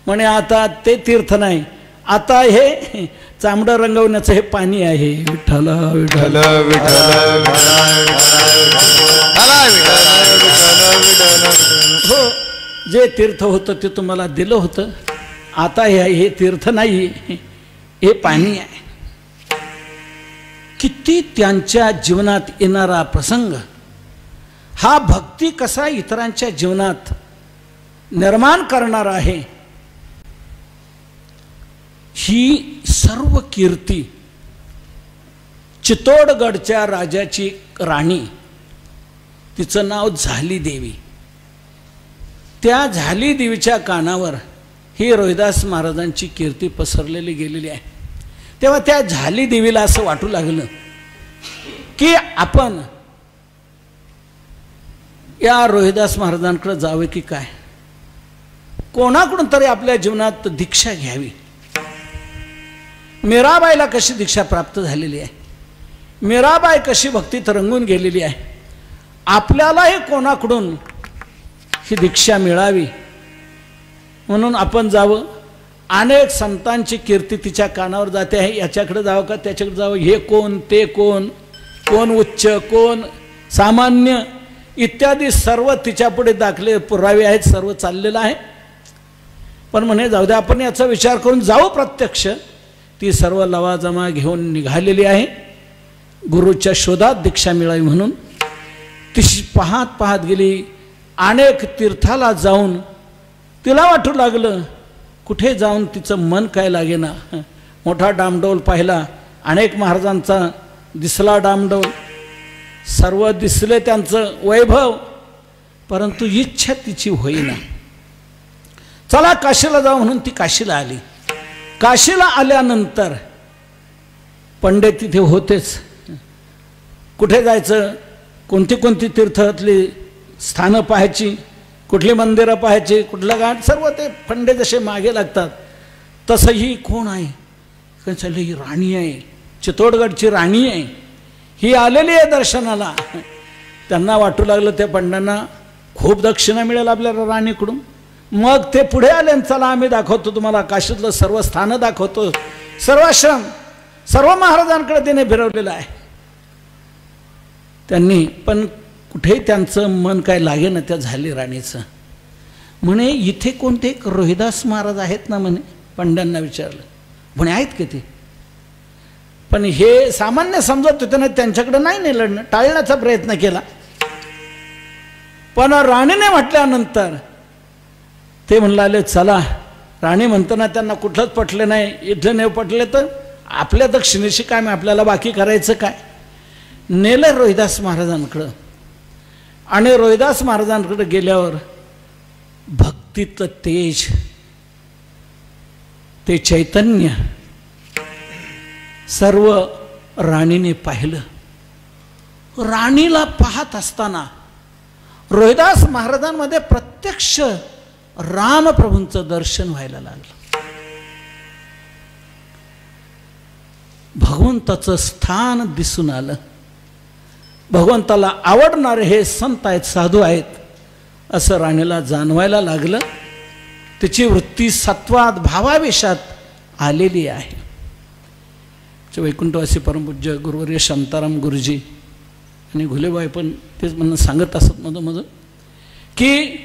S2: म्हणे आता ते तीर्थ नाही, आता हे चांबडं रंगवण्याचं हे पाणी आहे. विठ्ठल विठ्ठल हो, जे तीर्थ होतं ते तुम्हाला दिलं होतं, आता हे तीर्थ नाही, हे पाणी आहे. किती त्यांच्या जीवनात येणारा प्रसंग हा भक्ती कसा इतरांच्या जीवनात निर्माण करणार आहे. ही सर्व कीर्ती चित्तोडगडच्या राजाची राणी, तिचं नाव झाली देवी, त्या झाली देवीच्या कानावर ही रोहिदास महाराजांची कीर्ती पसरलेली गेलेली आहे. तेव्हा त्या झाली देवीला असं वाटू लागलं की आपण या रोहिदास महाराजांकडे जावे की काय, कोणाकडून तरी आपल्या जीवनात दीक्षा घ्यावी. मीराबाईला कशी दीक्षा प्राप्त झालेली आहे, मीराबाई कशी भक्तीत रंगून गेलेली आहे, आपल्यालाही कोणाकडून ही दीक्षा मिळावी म्हणून आपण जावं. अनेक संतांची कीर्ती तिच्या कानावर जाते आहे, याच्याकडे जावं का त्याच्याकडे जावं, हे कोण ते कोण, कोण उच्च कोण सामान्य इत्यादी सर्व तिच्या पुढे दाखले पुरावे आहेत, सर्व चाललेलं आहे. पण म्हणे जाऊ दे, आपण याचा विचार करून जाऊ प्रत्यक्ष. ती सर्व लवाजमा घेऊन निघालेली आहे गुरुच्या शोधात दीक्षा मिळावी म्हणून. ती पाहत पाहत गेली, अनेक तीर्थाला जाऊन तिला वाटू लागलं कुठे जाऊन तिचं मन काय लागेना. मोठा डामडौल पाहिला, अनेक महाराजांचा दिसला डामडौल, सर्व दिसले त्यांचं वैभव, परंतु इच्छा तिची होईना. चला काशीला जाऊ म्हणून ती काशीला आली. काशीला आल्यानंतर पंडित तिथे होतेच. कुठे जायचं, कोणती कोणती तीर्थातली स्थानं पाहायची, कुठली मंदिरं पाहायची, कुठलं गाण, सर्व ते पंडित जसे मागे लागतात. तसं ही कोण आहे, कसं ही राणी आहे, चित्तोडगडची राणी आहे, ही आलेली आहे दर्शनाला. त्यांना वाटू लागलं त्या पंडांना खूप दक्षिणा मिळेल आपल्याला राणीकडून. मग ते पुढे आले, चला आम्ही दाखवतो तुम्हाला काशीतलं सर्व स्थानं दाखवतो, सर्व आश्रम सर्व महाराजांकडे तिने फिरवलेलं आहे. त्यांनी पण कुठेही त्यांचं मन काय लागे ना त्या झाली राणीचं. म्हणे इथे कोणते रोहिदास महाराज आहेत ना म्हणे, पंड्यांना विचारलं. म्हणे आहेत की ते, पण हे सामान्य समजत होते ना, त्यांच्याकडे नाही नेलं, टाळण्याचा प्रयत्न केला. पण राणीने म्हटल्यानंतर ते म्हणले चला. राणी म्हणताना त्यांना कुठलंच पटलं नाही, इथलं नाही पटले तर आपल्या दक्षिणेशी काय, आपल्याला बाकी करायचं काय. नेलं रोहिदास महाराजांकडं. आणि रोहिदास महाराजांकडे गेल्यावर भक्तीचं तेज, ते चैतन्य सर्व राणीने पाहिलं. राणीला पाहत असताना रोहिदास महाराजांमध्ये प्रत्यक्ष रामप्रभूंचं दर्शन व्हायला लागलं. भगवंताचं स्थान दिसून आलं. भगवंताला आवडणारे हे संत आहेत, साधू आहेत असं राणीला जाणवायला लागलं. तिची वृत्ती सत्वात भावावेशात आलेली आहे. वैकुंठवासी परमपूज्य गुरुवर्य शांताराम गुरुजी आणि घुलेबाई पण तेच म्हणणं सांगत असत मधोमधून की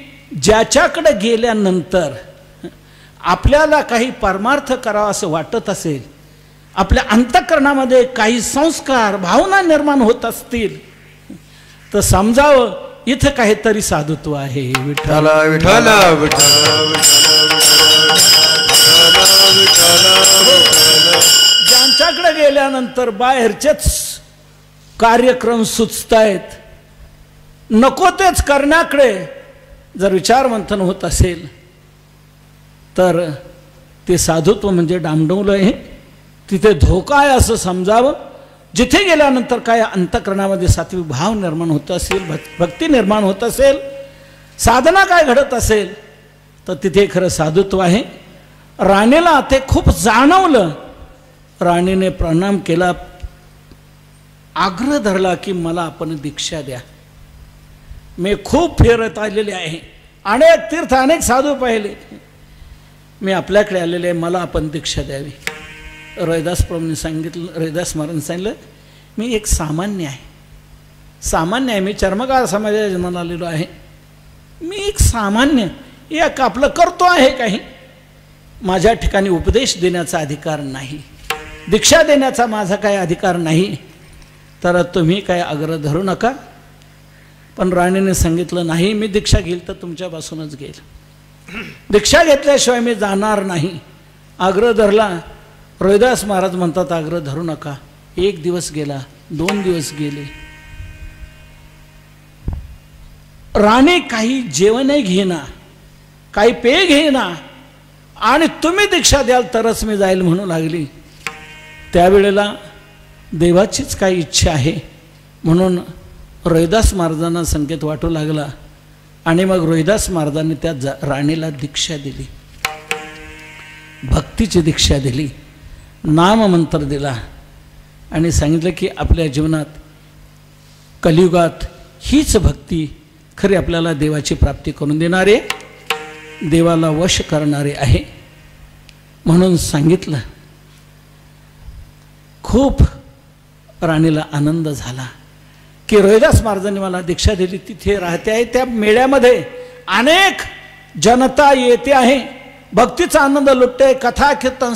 S2: ज्याच्याकडे गेल्यानंतर आपल्याला काही परमार्थ करावा असं वाटत असेल, आपल्या अंतःकरणामध्ये काही संस्कार भावना निर्माण होत असतील, तर समजावं इथं काहीतरी साधुत्व आहे.
S3: विठ्ठल विठ्ठल
S2: ज्यांच्याकडे गेल्यानंतर बाहेरचेच कार्यक्रम सुचतायत, नको तेच करण्याकडे जर विचारमंथन होत असेल तर ते साधुत्व म्हणजे डामडौल आहे. तिथे धोका आहे असं समजावं. जिथे गेल्यानंतर काय अंतःकरणामध्ये सात्विक भाव निर्माण होत असेल, भक्ती निर्माण होत असेल, साधना काय घडत असेल, तर तिथे खरं साधुत्व आहे. राणीला ते खूप जाणवलं. राणीने प्रणाम केला, आग्रह धरला की मला आपण दीक्षा द्या. मी खूप फिरत आलेले आहे, अनेक तीर्थ अनेक साधू पाहिले, मी आपल्याकडे आलेले आहे, मला आपण दीक्षा द्यावी. रविदास प्रभूंनी सांगितलं, रविदास महाराज सांगितलं, मी एक सामान्य आहे, मी चर्मकार समाजाच्या जन्माला आलेलो आहे, मी एक सामान्य एक आपलं करतो आहे, काही माझ्या ठिकाणी उपदेश देण्याचा अधिकार नाही, दीक्षा देण्याचा माझा काही अधिकार नाही, तर तुम्ही काय आग्रह धरू नका. पण राणीने सांगितलं नाही, मी दीक्षा घेईल तर तुमच्यापासूनच घेईल, दीक्षा घेतल्याशिवाय मी जाणार नाही. आग्रह धरला. रविदास महाराज म्हणतात आग्रह धरू नका. 1 दिवस गेला, 2 दिवस गेले, राणी काही जेवणही घेना, काही पेय घेना, आणि तुम्ही दीक्षा द्याल तरच मी जाईल म्हणू लागली. त्यावेळेला देवाचीच काही इच्छा आहे म्हणून रविदास महाराजांना संकेत वाटू लागला. आणि मग रविदास महाराजांनी त्या राणीला दीक्षा दिली, भक्तीची दीक्षा दिली, नाममंत्र दिला आणि सांगितलं की आपल्या जीवनात कलियुगात हीच भक्ती खरी आपल्याला देवाची प्राप्ती करून देणारे, देवाला वश करणारे आहे म्हणून सांगितलं. खूप राणीला आनंद झाला की रविदास महाराजांनी मला दीक्षा दिली. तिथे राहते आहे, त्या मेळ्यामध्ये अनेक जनता येते आहे, भक्तीचा आनंद लुटते, कथा कीर्तन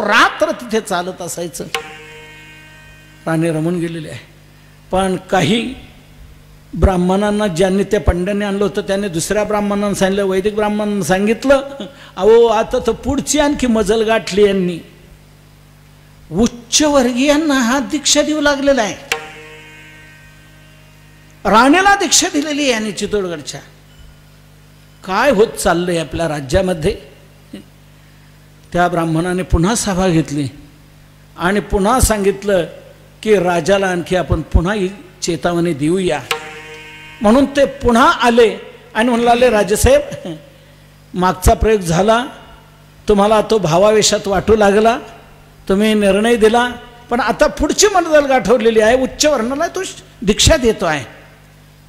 S2: रात्र तिथे चालत असायचं. राणी रमून गेलेली आहे. पण काही ब्राह्मणांना ज्यांनी त्या पंड्यांनी आणलं होतं त्यांनी दुसऱ्या ब्राह्मणांना सांगितलं, वैदिक ब्राह्मणांना सांगितलं, आता तर पुढची आणखी मजल गाठली यांनी, उच्चवर्गीयांना हा दीक्षा देऊ लागलेला आहे. राणीला दीक्षा दिलेली आहे यांनी चित्तोडगडच्या. काय होत चाललंय आपल्या राज्यामध्ये. त्या ब्राह्मणाने पुन्हा सभा घेतली आणि पुन्हा सांगितलं की राजाला आणखी आपण पुन्हा चेतावणी देऊया. म्हणून ते पुन्हा आले आणि म्हणाले, राजेसाहेब मागचा प्रयोग झाला, तुम्हाला तो भावावेशात वाटू लागला, तुम्ही निर्णय दिला, पण आता पुढची मंडळ गाठवलेली आहे, उच्च वर्णाला तो दीक्षा देतो आहे.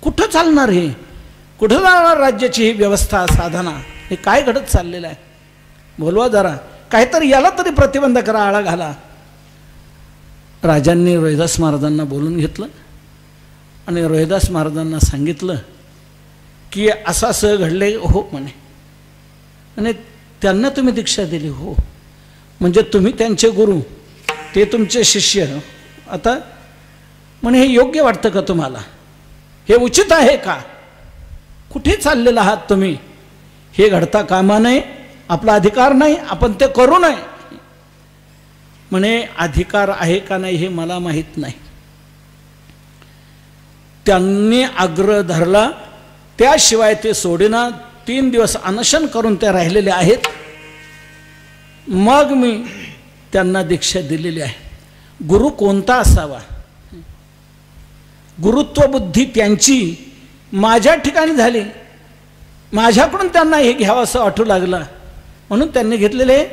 S2: कुठं चालणार हे, कुठं जाणार राज्याची ही व्यवस्था साधना, हे काय घडत चाललेलं आहे. बोलवा जरा, काहीतरी याला तरी प्रतिबंध करा, आळा घाला. राजांनी रविदास महाराजांना बोलून घेतलं आणि रविदास महाराजांना सांगितलं की असं असं घडले. हो म्हणे, आणि त्यांना तुम्ही दीक्षा दिली. हो म्हणजे तुम्ही त्यांचे गुरु, ते तुमचे शिष्य. आता म्हणे हे योग्य वाटतं का तुम्हाला, हे उचित आहे का, कुठे चाललेला आहात तुम्ही, हे घडता कामा नये, आपला अधिकार नाही, आपण ते करू नये. म्हणे अधिकार आहे का नाही हे मला माहीत नाही. त्यांनी आग्रह धरला, त्याशिवाय ते सोडेना. 3 दिवस अनशन करून ते राहिलेले आहेत. मग मी त्यांना दीक्षा दिलेली आहे. गुरु कोणता असावा, गुरुत्व बुद्धी त्यांची माझ्या ठिकाणी झाली. माझ्याकडून त्यांना हे घ्यावं असं वाटू लागलं म्हणून त्यांनी घेतलेले.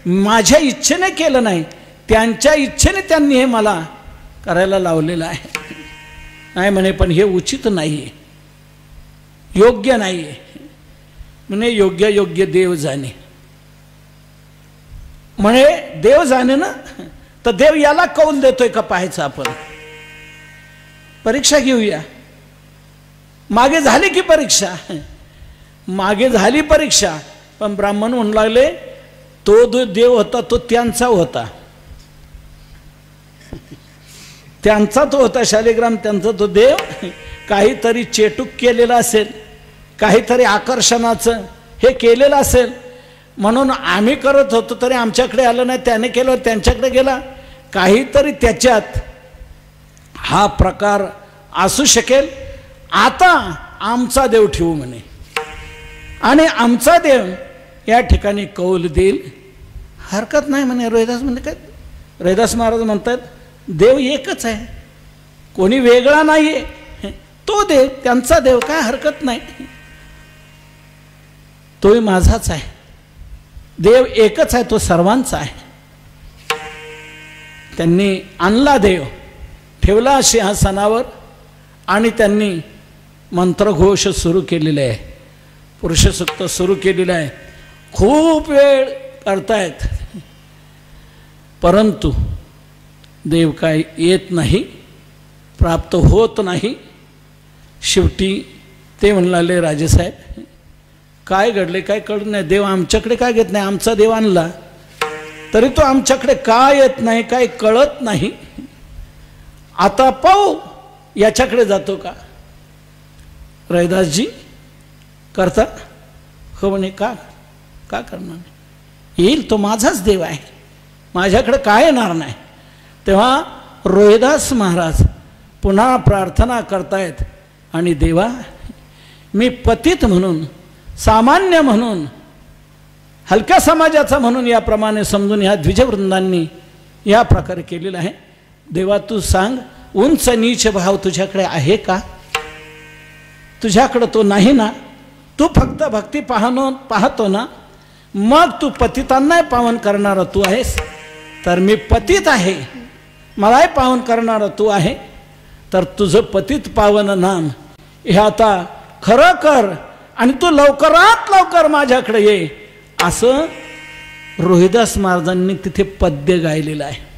S2: माझ्या इच्छेने केलं नाही, त्यांच्या इच्छेने त्यांनी हे मला करायला लावलेलं आहे. नाही म्हणे पण हे उचित नाही आहे, योग्य नाही आहे म्हणे. योग्य देव जाणे म्हणे. देव जाणे ना, तर देव याला कौल देतोय का पाहायचं आपण. परीक्षा घेऊया. मागे झाली की परीक्षा, मागे झाली परीक्षा, पण ब्राह्मण म्हणू लागले तो जो देव होता तो त्यांचा होता, त्यांचा तो होता शालिग्राम, त्यांचा तो देव. काहीतरी चेटूक केलेला असेल, काहीतरी आकर्षणाचं हे केलेलं असेल, म्हणून आम्ही करत होतो तरी आमच्याकडे आलं नाही, त्याने केलं त्यांच्याकडे गेला. काहीतरी त्याच्यात हा प्रकार असू शकेल. आता आमचा देव ठेवू म्हणे आणि आमचा देव या ठिकाणी कौल देईल, हरकत नाही म्हणे. रोहिदास म्हणजे काय, रोहिदास महाराज म्हणतात देव एकच आहे, कोणी वेगळा नाही आहे, तो देव त्यांचा देव, काय हरकत नाही, तोही माझाच आहे. देव एकच आहे, तो सर्वांचा आहे. त्यांनी आणला देव, ठेवला सिंहासनावर आणि त्यांनी मंत्रघोष सुरू केलेले आहे, पुरुषसूक्त सुरू केलेलं आहे. खूप वेळ करतायत परंतु देव काय येत नाही, प्राप्त होत नाही. शेवटी ते म्हणाले राजेसाहेब काय घडले काय कळत नाही, देव आमच्याकडे काय घेत नाही, आमचा देव आणला तरी तो आमच्याकडे काय येत नाही, काय कळत नाही. आता पाहू याच्याकडे जातो का. रैदासजी करता हो म्हणे. का करणार, येईल तो माझाच देव आहे, माझ्याकडे काय येणार नाही. तेव्हा रोहिदास महाराज पुन्हा प्रार्थना करतायत आणि देवा मी पतित म्हणून, सामान्य म्हणून, हलक्या समाजाचा म्हणून याप्रमाणे समजून ह्या द्विजवृंदांनी या प्रकारे केलेलं आहे. देवा तू सांग उंच नीच भाव तुझ्याकडे आहे का, तुझ्याकडे तो नाही ना, तू फक्त भक्ती पाहतो ना, मग तू पतितांनाही पावन करणारा तू आहेस. तर मी पतित आहे, मलाही पावन करणारा तू आहे, तर तुझं पतित पावन नाम हे आता खरं कर आणि तू लवकरात लवकर माझ्याकडे ये, असं रोहिदास महाराजांनी तिथे पद्य गायलेलं आहे.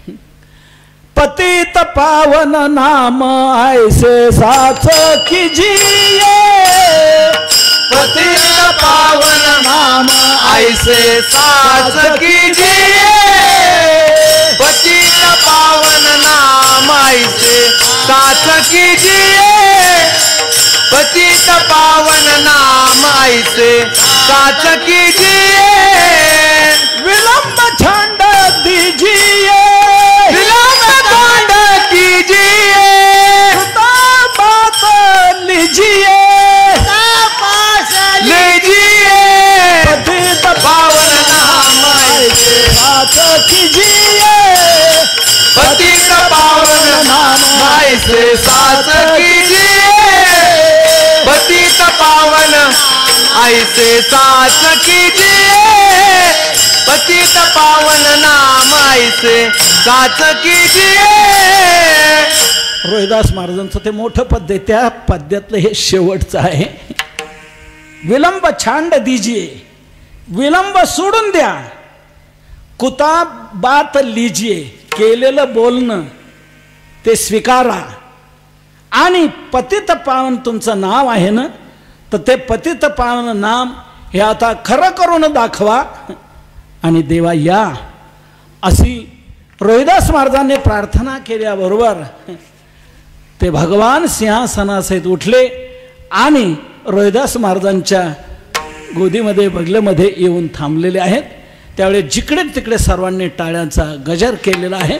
S2: पतित पावन नाम ऐसे साच कीजिए,
S3: पतित पावन नाम ऐसे साच कीजिए, पतित पावन नाम ऐसे साच कीजिए, पतित पावन नाम ऐसे साच कीजिए,
S2: विलंब छांड दीजिए,
S3: विलंब छांड कीजिए,
S2: बात लीजिए,
S3: लीजिए,
S2: पतित
S3: पावन नाम ऐसे
S2: साच कीजिए,
S3: पतित पावन नाम ऐसे साच कीजिए, पतित पावन ऐसे साच कीजिए, पतित पावन नाम ऐसे साच कीजिए.
S2: रोहिदास महाराजांचं ते मोठं पद्य, त्या पद्यातलं हे शेवटचं आहे. विलंब छांड दीजिए, विलंब सोडून द्या, कुता बात लीजिए, केलेलं बोलणं ते स्वीकारा, आणि पतित पावन तुमचं नाव आहे ना, तर ते पतित पावन नाम हे आता खरं करून दाखवा आणि देवा या, अशी रोहिदास महाराजांनी प्रार्थना केल्याबरोबर ते भगवान सिंहासनासहित उठले आणि रोहिदास महाराजांच्या गोदीमध्ये बगलेमध्ये येऊन थांबलेले आहेत. त्यावेळी जिकडे तिकडे सर्वांनी टाळ्यांचा गजर केलेला आहे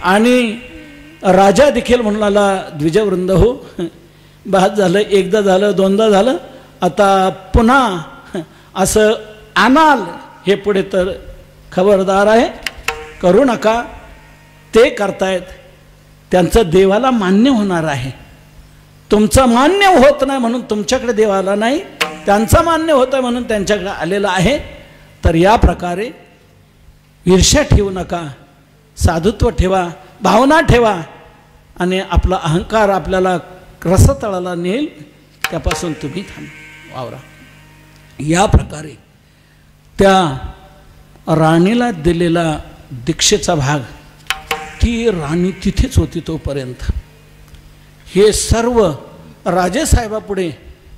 S2: आणि राजा देखील म्हणाला द्विजवृंद हो, बाद झालं, एकदा झालं, दोनदा झालं, आता पुन्हा असं आणाल हे पुढे तर खबरदार आहे, करू नका. ते करतायत, त्यांचं देवाला मान्य होणार आहे, तुमचं मान्य होत नाही म्हणून तुमच्याकडे देवाला नाही, त्यांचं मान्य होतं म्हणून त्यांच्याकडे आलेलं आहे. तर या प्रकारे ईर्ष्या ठेवू नका, साधुत्व ठेवा, भावना ठेवा आणि आपला अहंकार आपल्याला रसतळाला नेईल त्यापासून तुम्ही वावरा. या प्रकारे त्या राणीला दिलेला दीक्षेचा भाग, ती राणी तिथेच होती तोपर्यंत. हे सर्व राजेसाहेबापुढे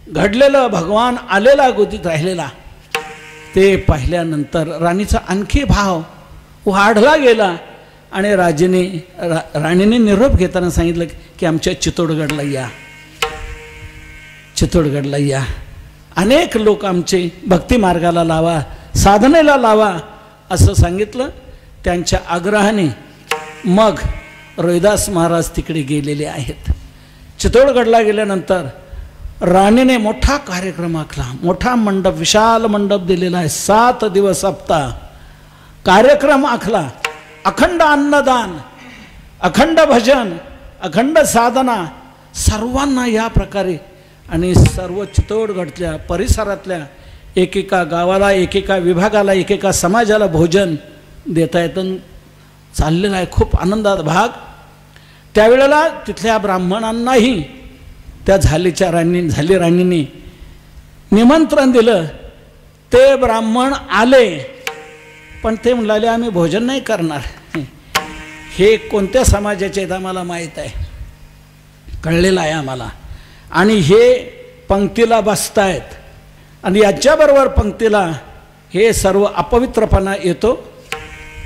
S2: घडलेलं, भगवान आलेला गोदीत राहिलेला ते पाहिल्यानंतर राणीचा आणखी भाव वाढला गेला आणि राणीने निरोप घेताना सांगितलं की आमच्या चित्तोडगडला या, चित्तोडगडला या, अनेक लोक आमचे भक्ती मार्गाला लावा, साधनेला लावा असं सांगितलं. त्यांच्या आग्रहाने मग रोहिदास महाराज तिकडे गेलेले आहेत. चित्तोडगडला गेल्यानंतर राणीने मोठा कार्यक्रम आखला, मोठा मंडप, विशाल मंडप दिलेला आहे. 7 दिवस सप्ताह कार्यक्रम आखला. अखंड अन्नदान, अखंड भजन, अखंड साधना सर्वांना या प्रकारे आणि सर्व चित्तोडगडच्या परिसरातल्या एकेका गावाला, एकेका विभागाला, एकेका समाजाला भोजन देता येतं चाललेला आहे. खूप आनंदात भाग. त्यावेळेला तिथल्या ब्राह्मणांनाही त्या झाली राणीने निमंत्रण दिलं. ते ब्राह्मण आले पण ते म्हणाले आम्ही भोजन नाही करणार. हे कोणत्या समाजाचे आहेत आम्हाला माहीत आहे, कळलेलं आहे आम्हाला, आणि हे पंक्तीला बसतायत आणि याच्याबरोबर पंक्तीला हे सर्व अपवित्रपणा येतो,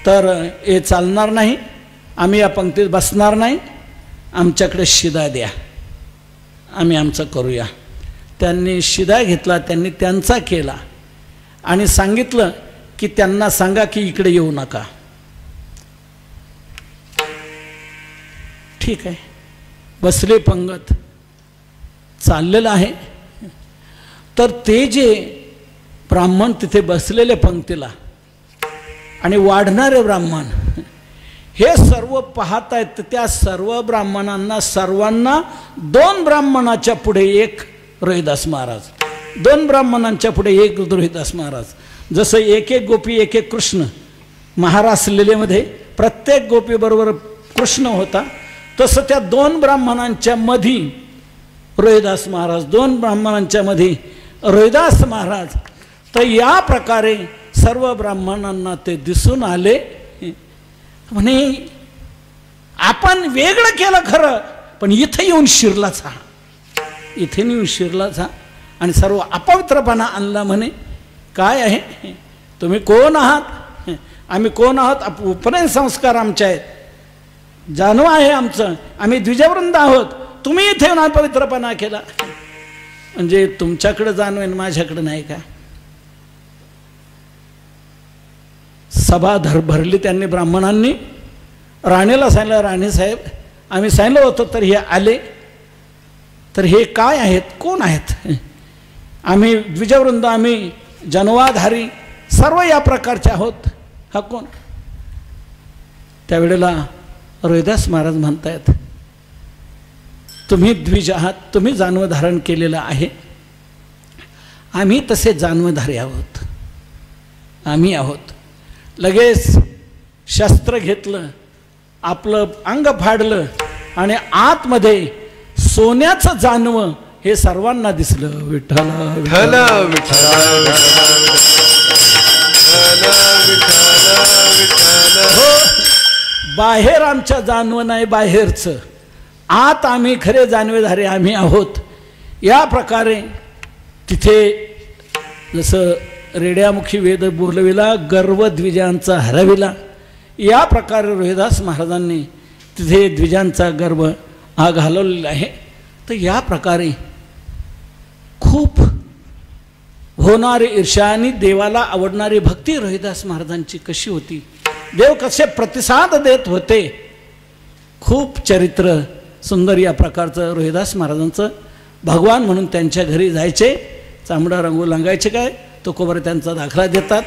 S2: तर हे चालणार नाही, आम्ही या पंक्तीत बसणार नाही, आमच्याकडे शिदा द्या, आम्ही आमचं करूया. त्यांनी शिदा घेतला, त्यांनी त्यांचा केला आणि सांगितलं की त्यांना सांगा की इकडे येऊ नका. ठीक आहे, बसले पंगत, चाललेलं आहे. तर ते जे ब्राह्मण तिथे बसलेले पंक्तीला आणि वाढणारे ब्राह्मण हे सर्व पाहत आहेत. त्या सर्व ब्राह्मणांना सर्वांना 2 ब्राह्मणाच्या पुढे एक रोहिदास महाराज, 2 ब्राह्मणांच्या पुढे एक रोहिदास महाराज. जसं एक एक गोपी एक एक कृष्ण, महारास लीलेमध्ये प्रत्येक गोपीबरोबर कृष्ण होता, तसं त्या 2 ब्राह्मणांच्या मधी रोहिदास महाराज, 2 ब्राह्मणांच्या मध्ये रोहिदास महाराज. तर या प्रकारे सर्व ब्राह्मणांना ते दिसून आले. म्हणे आपण वेगळं केलं खरं, पण इथे येऊन शिरलाच हा, इथे येऊन शिरलाच हा आणि सर्व अपवित्रपणा आणला. म्हणे काय आहे, तुम्ही कोण आहात, आम्ही कोण आहात, उपनयन संस्कार आमचे आहेत, जानव आहे आमचं, आम्ही द्विजवृंद आहोत, तुम्ही इथे येऊन अपवित्रपणा केला. म्हणजे तुमच्याकडे जाणवेन, माझ्याकडे नाही का. सभा भरली त्यांनी, ब्राह्मणांनी राणीला सांगितलं, राणीसाहेब आम्ही सांगितलं होतं तर हे आले, तर हे काय आहेत, कोण आहेत, आम्ही द्विजवृंद, आम्ही जनवाधारी सर्व या प्रकारचे आहोत, हा कोण. त्यावेळेला रोहिदास महाराज म्हणतायत तुम्ही द्विज आहात, तुम्ही जानव धारण केलेलं आहे, आम्ही तसे जानवधारी आहोत, आम्ही आहोत. लगेच शस्त्र घेतलं, आपलं अंग फाडलं आणि आतमध्ये सोन्याचं जानवं हे सर्वांना दिसलं. विठ्ठल विठ्ठल विठ्ठल हो, बाहेर आमच्या जानवं नाही, बाहेरचं, आत आम्ही खरे जानवेधारे आम्ही आहोत. या प्रकारे तिथे जसं रेड्यामुखी वेद बोलविला, गर्व द्विजांचा हरविला, या प्रकारे रोहिदास महाराजांनी तिथे द्विजांचा गर्व हा घालवलेला आहे. तर या प्रकारे खूप होणारी ईर्ष्या आणि देवाला आवडणारी भक्ती रोहिदास महाराजांची कशी होती, देव कसे प्रतिसाद देत होते, खूप चरित्र सुंदर या प्रकारचं रोहिदास महाराजांचं. भगवान म्हणून त्यांच्या घरी जायचे, चांबडा रंगू लागायचे, काय तुकोबारे त्यांचा दाखला देतात.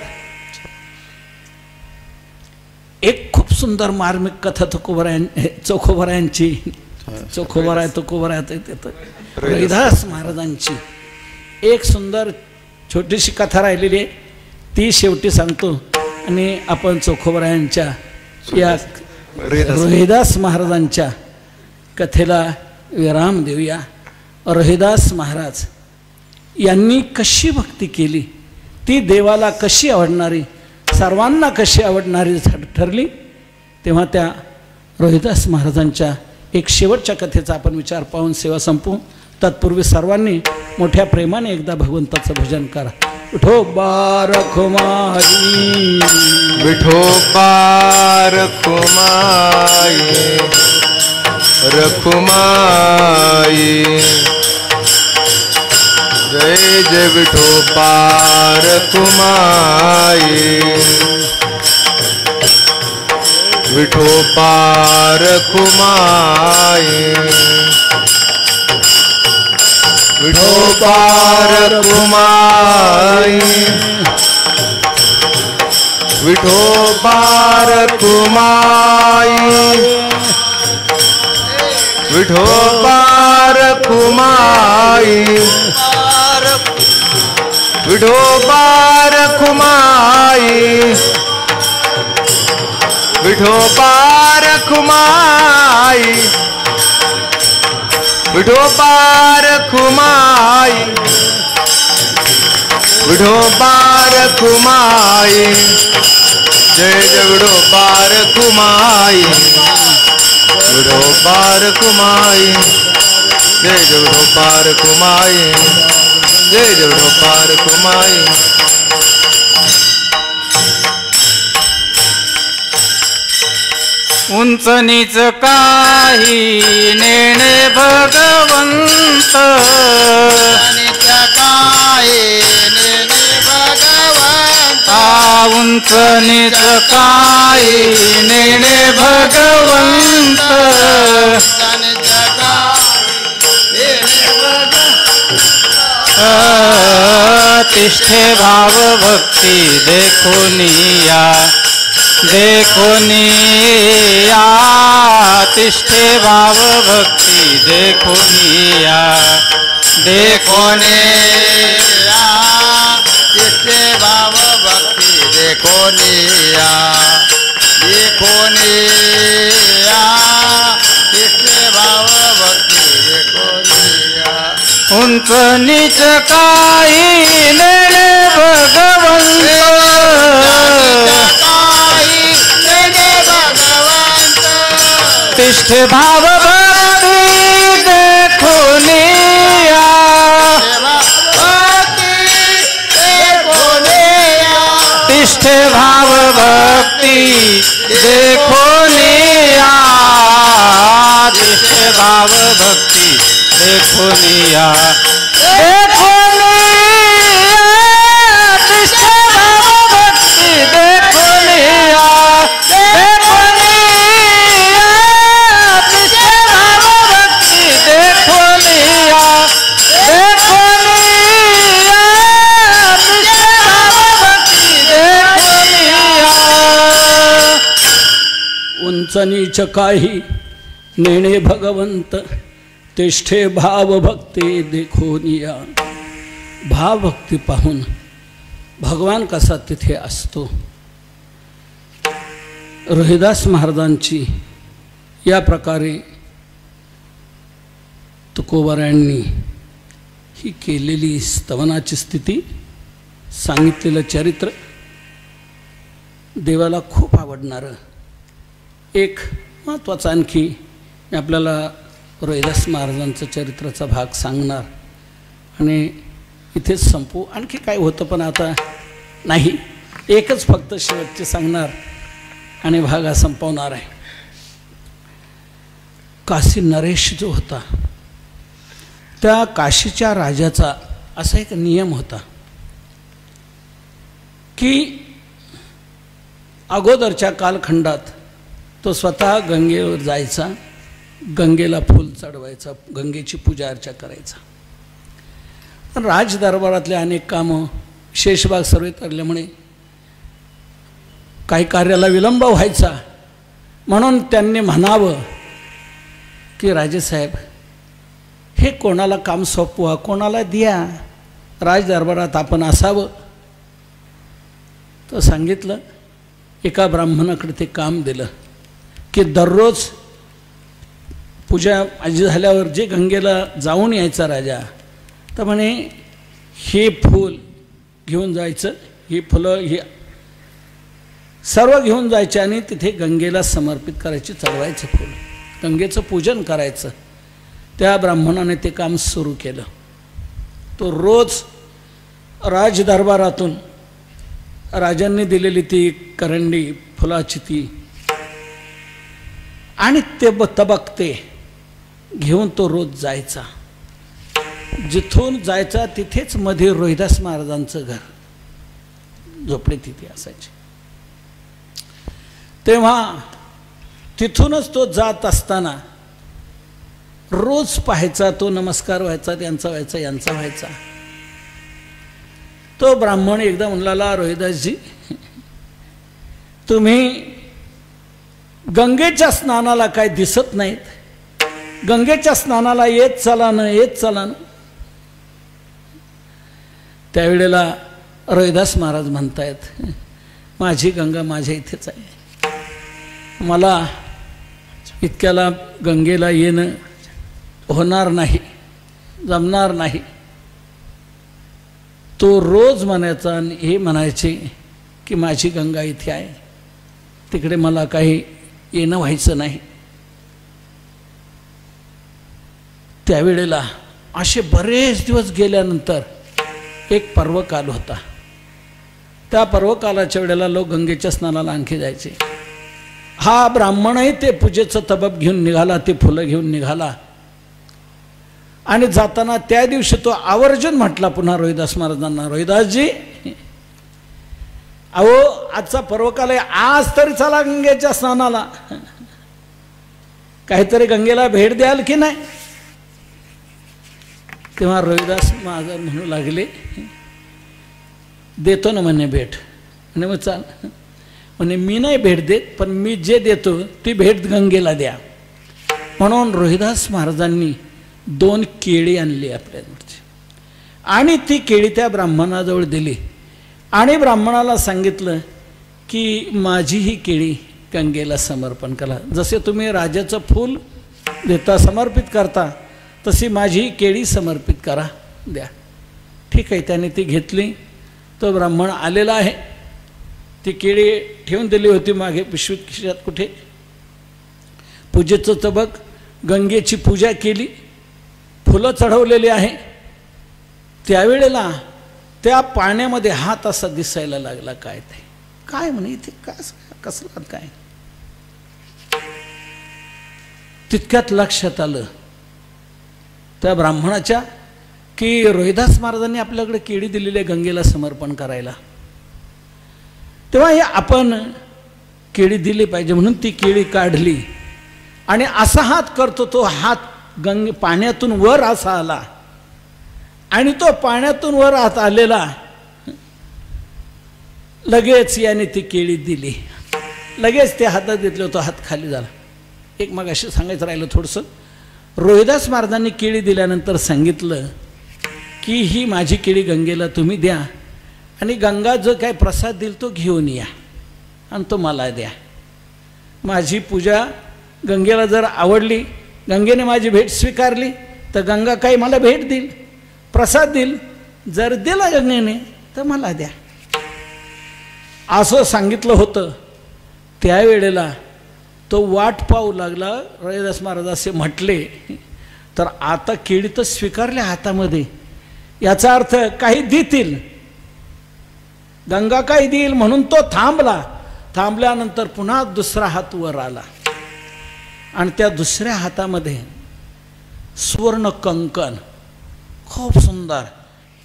S2: एक खूप सुंदर मार्मिक कथा चोखोबारायांची, चोखोबारा तुकोबारा रोहिदास महाराजांची एक सुंदर छोटीशी कथा राहिलेली आहे, ती शेवटी सांगतो आणि आपण चोखोबरायांच्या या रोहिदास महाराजांच्या कथेला विराम देऊया. रोहिदास महाराज यांनी कशी भक्ती केली, ती देवाला कशी आवडणारी, सर्वांना कशी आवडणारी ठरली. तेव्हा त्या रोहिदास महाराजांच्या एक शेवटच्या कथेचा आपण विचार पाहून सेवा संपवू. तत्पूर्वी सर्वांनी मोठ्या प्रेमाने एकदा भगवंताचं भजन करा. विठोबा रखुमाई,
S3: विठोबा रखुमाई, रखुमाई. जय जय विठोबा रखुमाई, विठोबा रखुमाई, विठोबा रखुमाई, विठोबा रखुमाई, विठोबा रखुमाई, विठोबा रखुमाई, विठोबा रखुमाई, विठोबा रखुमाई, विठोबा रखुमाई. जय जय विठोबा रखुमाई, विठोबा रखुमाई. जय जय विठोबा रखुमाई, जय जय विठोबा रखुमाई.
S4: उंच नीच काही नेणे भगवंत, काही नेणे भगवंत. उंच नीच काही नेणे भगवंत, तिष्ठे भाव भक्ती देखोनिया, देखोनिया. तिष्ठे भाव भक्ती देखोनिया, देखोनिया. तिष्ठे भाव भक्ती देखोनिया, देखोनिया. तिष्ठे भाव भक्ती देखोनिया. उंच नीच काही नेणे भगवंत, तिष्ठे भाव भक्ती देखोनिया, तिष्ठे भाव भक्ती देखोनिया, तिष्ठे भाव भक्ती देखोनिया, देखोनिया. तिष्ठे भाव भक्ती देखोनिया,
S2: उंच नीच काही नेणे भगवंत, तिष्ठे भाव भक्ती देखोनिया. भावभक्ती पाहून भगवान कसा तिथे असतो. रोहिदास महाराजांची या प्रकारे तुकोबारायांनी ही केलेली स्तवनाची स्थिती, सांगितलेलं चरित्र देवाला खूप आवडणारं. एक महत्त्वाचं आणखी मी आपल्याला रोहिदास महाराजांचं चरित्राचा भाग सांगणार आणि इथेच संपू. आणखी काय होतं पण आता नाही, एकच फक्त शेवटचे सांगणार आणि भाग हा संपवणार आहे. काशी नरेश जो होता, त्या काशीच्या राजाचा असा एक नियम होता की अगोदरच्या कालखंडात तो स्वतः गंगेवर जायचा, गंगेला फूल चढवायचा, गंगेची पूजा अर्चा करायचा. राजदरबारातले अनेक कामं शेषभाग सर्व ठरल्यामुळे काही कार्याला विलंब व्हायचा. म्हणून त्यांनी म्हणावं की राजेसाहेब, हे कोणाला काम सोपवा, कोणाला द्या, राजदरबारात आपण असावं. तर सांगितलं, एका ब्राह्मणाकडे ते काम दिलं की दररोज पूजा माझी झाल्यावर जे गंगेला जाऊन यायचा राजा, तर म्हणे हे फूल घेऊन जायचं, ही फुलं ही सर्व घेऊन जायचे आणि तिथे गंगेला समर्पित करायची, चढवायचं फूल, गंगेचं पूजन करायचं. त्या ब्राह्मणाने ते काम सुरू केलं. तो रोज राजदरबारातून राजांनी दिलेली ती करंडी फुलाची ती आणि ते तबकते घेऊन तो रोज जायचा. जिथून जायचा तिथेच मध्ये रोहिदास महाराजांचं घर, झोपडे तिथे असायचे. तेव्हा तिथूनच तो जात असताना रोज पाहायचा, तो नमस्कार व्हायचा, त्यांचा व्हायचा, यांचा व्हायचा. तो ब्राह्मण एकदा म्हणला, रोहिदासजी तुम्ही गंगेच्या स्नानाला काय दिसत नाहीत, गंगेच्या स्नानाला येत चला ना, येत चला ना. त्यावेळेला रोहिदास महाराज म्हणतायत, माझी गंगा माझ्या इथेच आहे, मला इतक्याला गंगेला येणं होणार नाही, जमणार नाही. तो रोज म्हणायचा आणि हे म्हणायचे की माझी गंगा इथे आहे, तिकडे मला काही येणं व्हायचं नाही. त्यावेळेला असे बरेच दिवस गेल्यानंतर एक पर्वकाल होता. त्या पर्वकालाच्या वेळेला लोक गंगेच्या स्नानाला आणखी जायचे. हा ब्राह्मणही ते पूजेचं तबक घेऊन निघाला, ते फुलं घेऊन निघाला आणि जाताना त्या दिवशी तो आवर्जून म्हटला पुन्हा रोहिदास महाराजांना, रोहिदासजी अहो आजचा पर्वकाल आहे, आज तरी चला गंगेच्या स्नानाला, काहीतरी गंगेला भेट द्याल की नाही. तेव्हा रोहिदास महाराज म्हणू लागले, देतो ना म्हणे भेट. म्हणे मग चाल. म्हणे मी नाही भेट देत, पण मी जे देतो ती भेट गंगेला द्या. म्हणून रोहिदास महाराजांनी 2 केळी आणली आपल्याकडची आणि ती केळी त्या ब्राह्मणाजवळ दिली आणि ब्राह्मणाला सांगितलं की माझी ही केळी गंगेला समर्पण करा. जसे तुम्ही राजाचं फूल देता, समर्पित करता, तशी माझी ही केळी समर्पित करा, द्या. ठीक आहे, त्याने ती घेतली. तो ब्राह्मण आलेला आहे, ती केळी ठेवून दिली होती मागे पिशवीत खिशात कुठे. पूजेचं तबक, गंगेची पूजा केली, फुलं चढवलेली आहे. त्यावेळेला त्या पाण्यामध्ये हात असा दिसायला लागला. काय ते काय म्हणे इथे कसला काय. तितक्यात लक्षात आलं त्या ब्राह्मणाच्या की रोहिदास महाराजांनी आपल्याकडे केळी दिलेली आहे गंगेला समर्पण करायला. तेव्हा हे आपण केळी दिली पाहिजे म्हणून ती केळी काढली आणि असा हात करतो. तो हात पाण्यातून वर असा आला आणि तो पाण्यातून वर हात आलेला लगेच याने ती केळी दिली. लगेच ते हातात घेतलं, तो हात खाली झाला. एक मग असे सांगायचं राहिलं थोडंसं. रोहिदास महाराजांनी केळी दिल्यानंतर सांगितलं की ही माझी केळी गंगेला तुम्ही द्या आणि गंगा जो काय प्रसाद देईल तो घेऊन या आणि तो मला द्या. माझी पूजा गंगेला जर आवडली, गंगेने माझी भेट स्वीकारली, तर गंगा काही मला भेट देईल, प्रसाद देईल. जर दिला गंगेने तर मला द्या, असं सांगितलं होतं. त्यावेळेला तो वाट पाहू लागला. रोहिदास महाराज असे म्हटले, तर आता केळी तर स्वीकारल्या हातामध्ये, याचा अर्थ काही देतील, गंगा काही देईल म्हणून तो थांबला. थांबल्यानंतर पुन्हा दुसरा हात वर आला आणि त्या दुसऱ्या हातामध्ये सुवर्ण कंकण, खूप सुंदर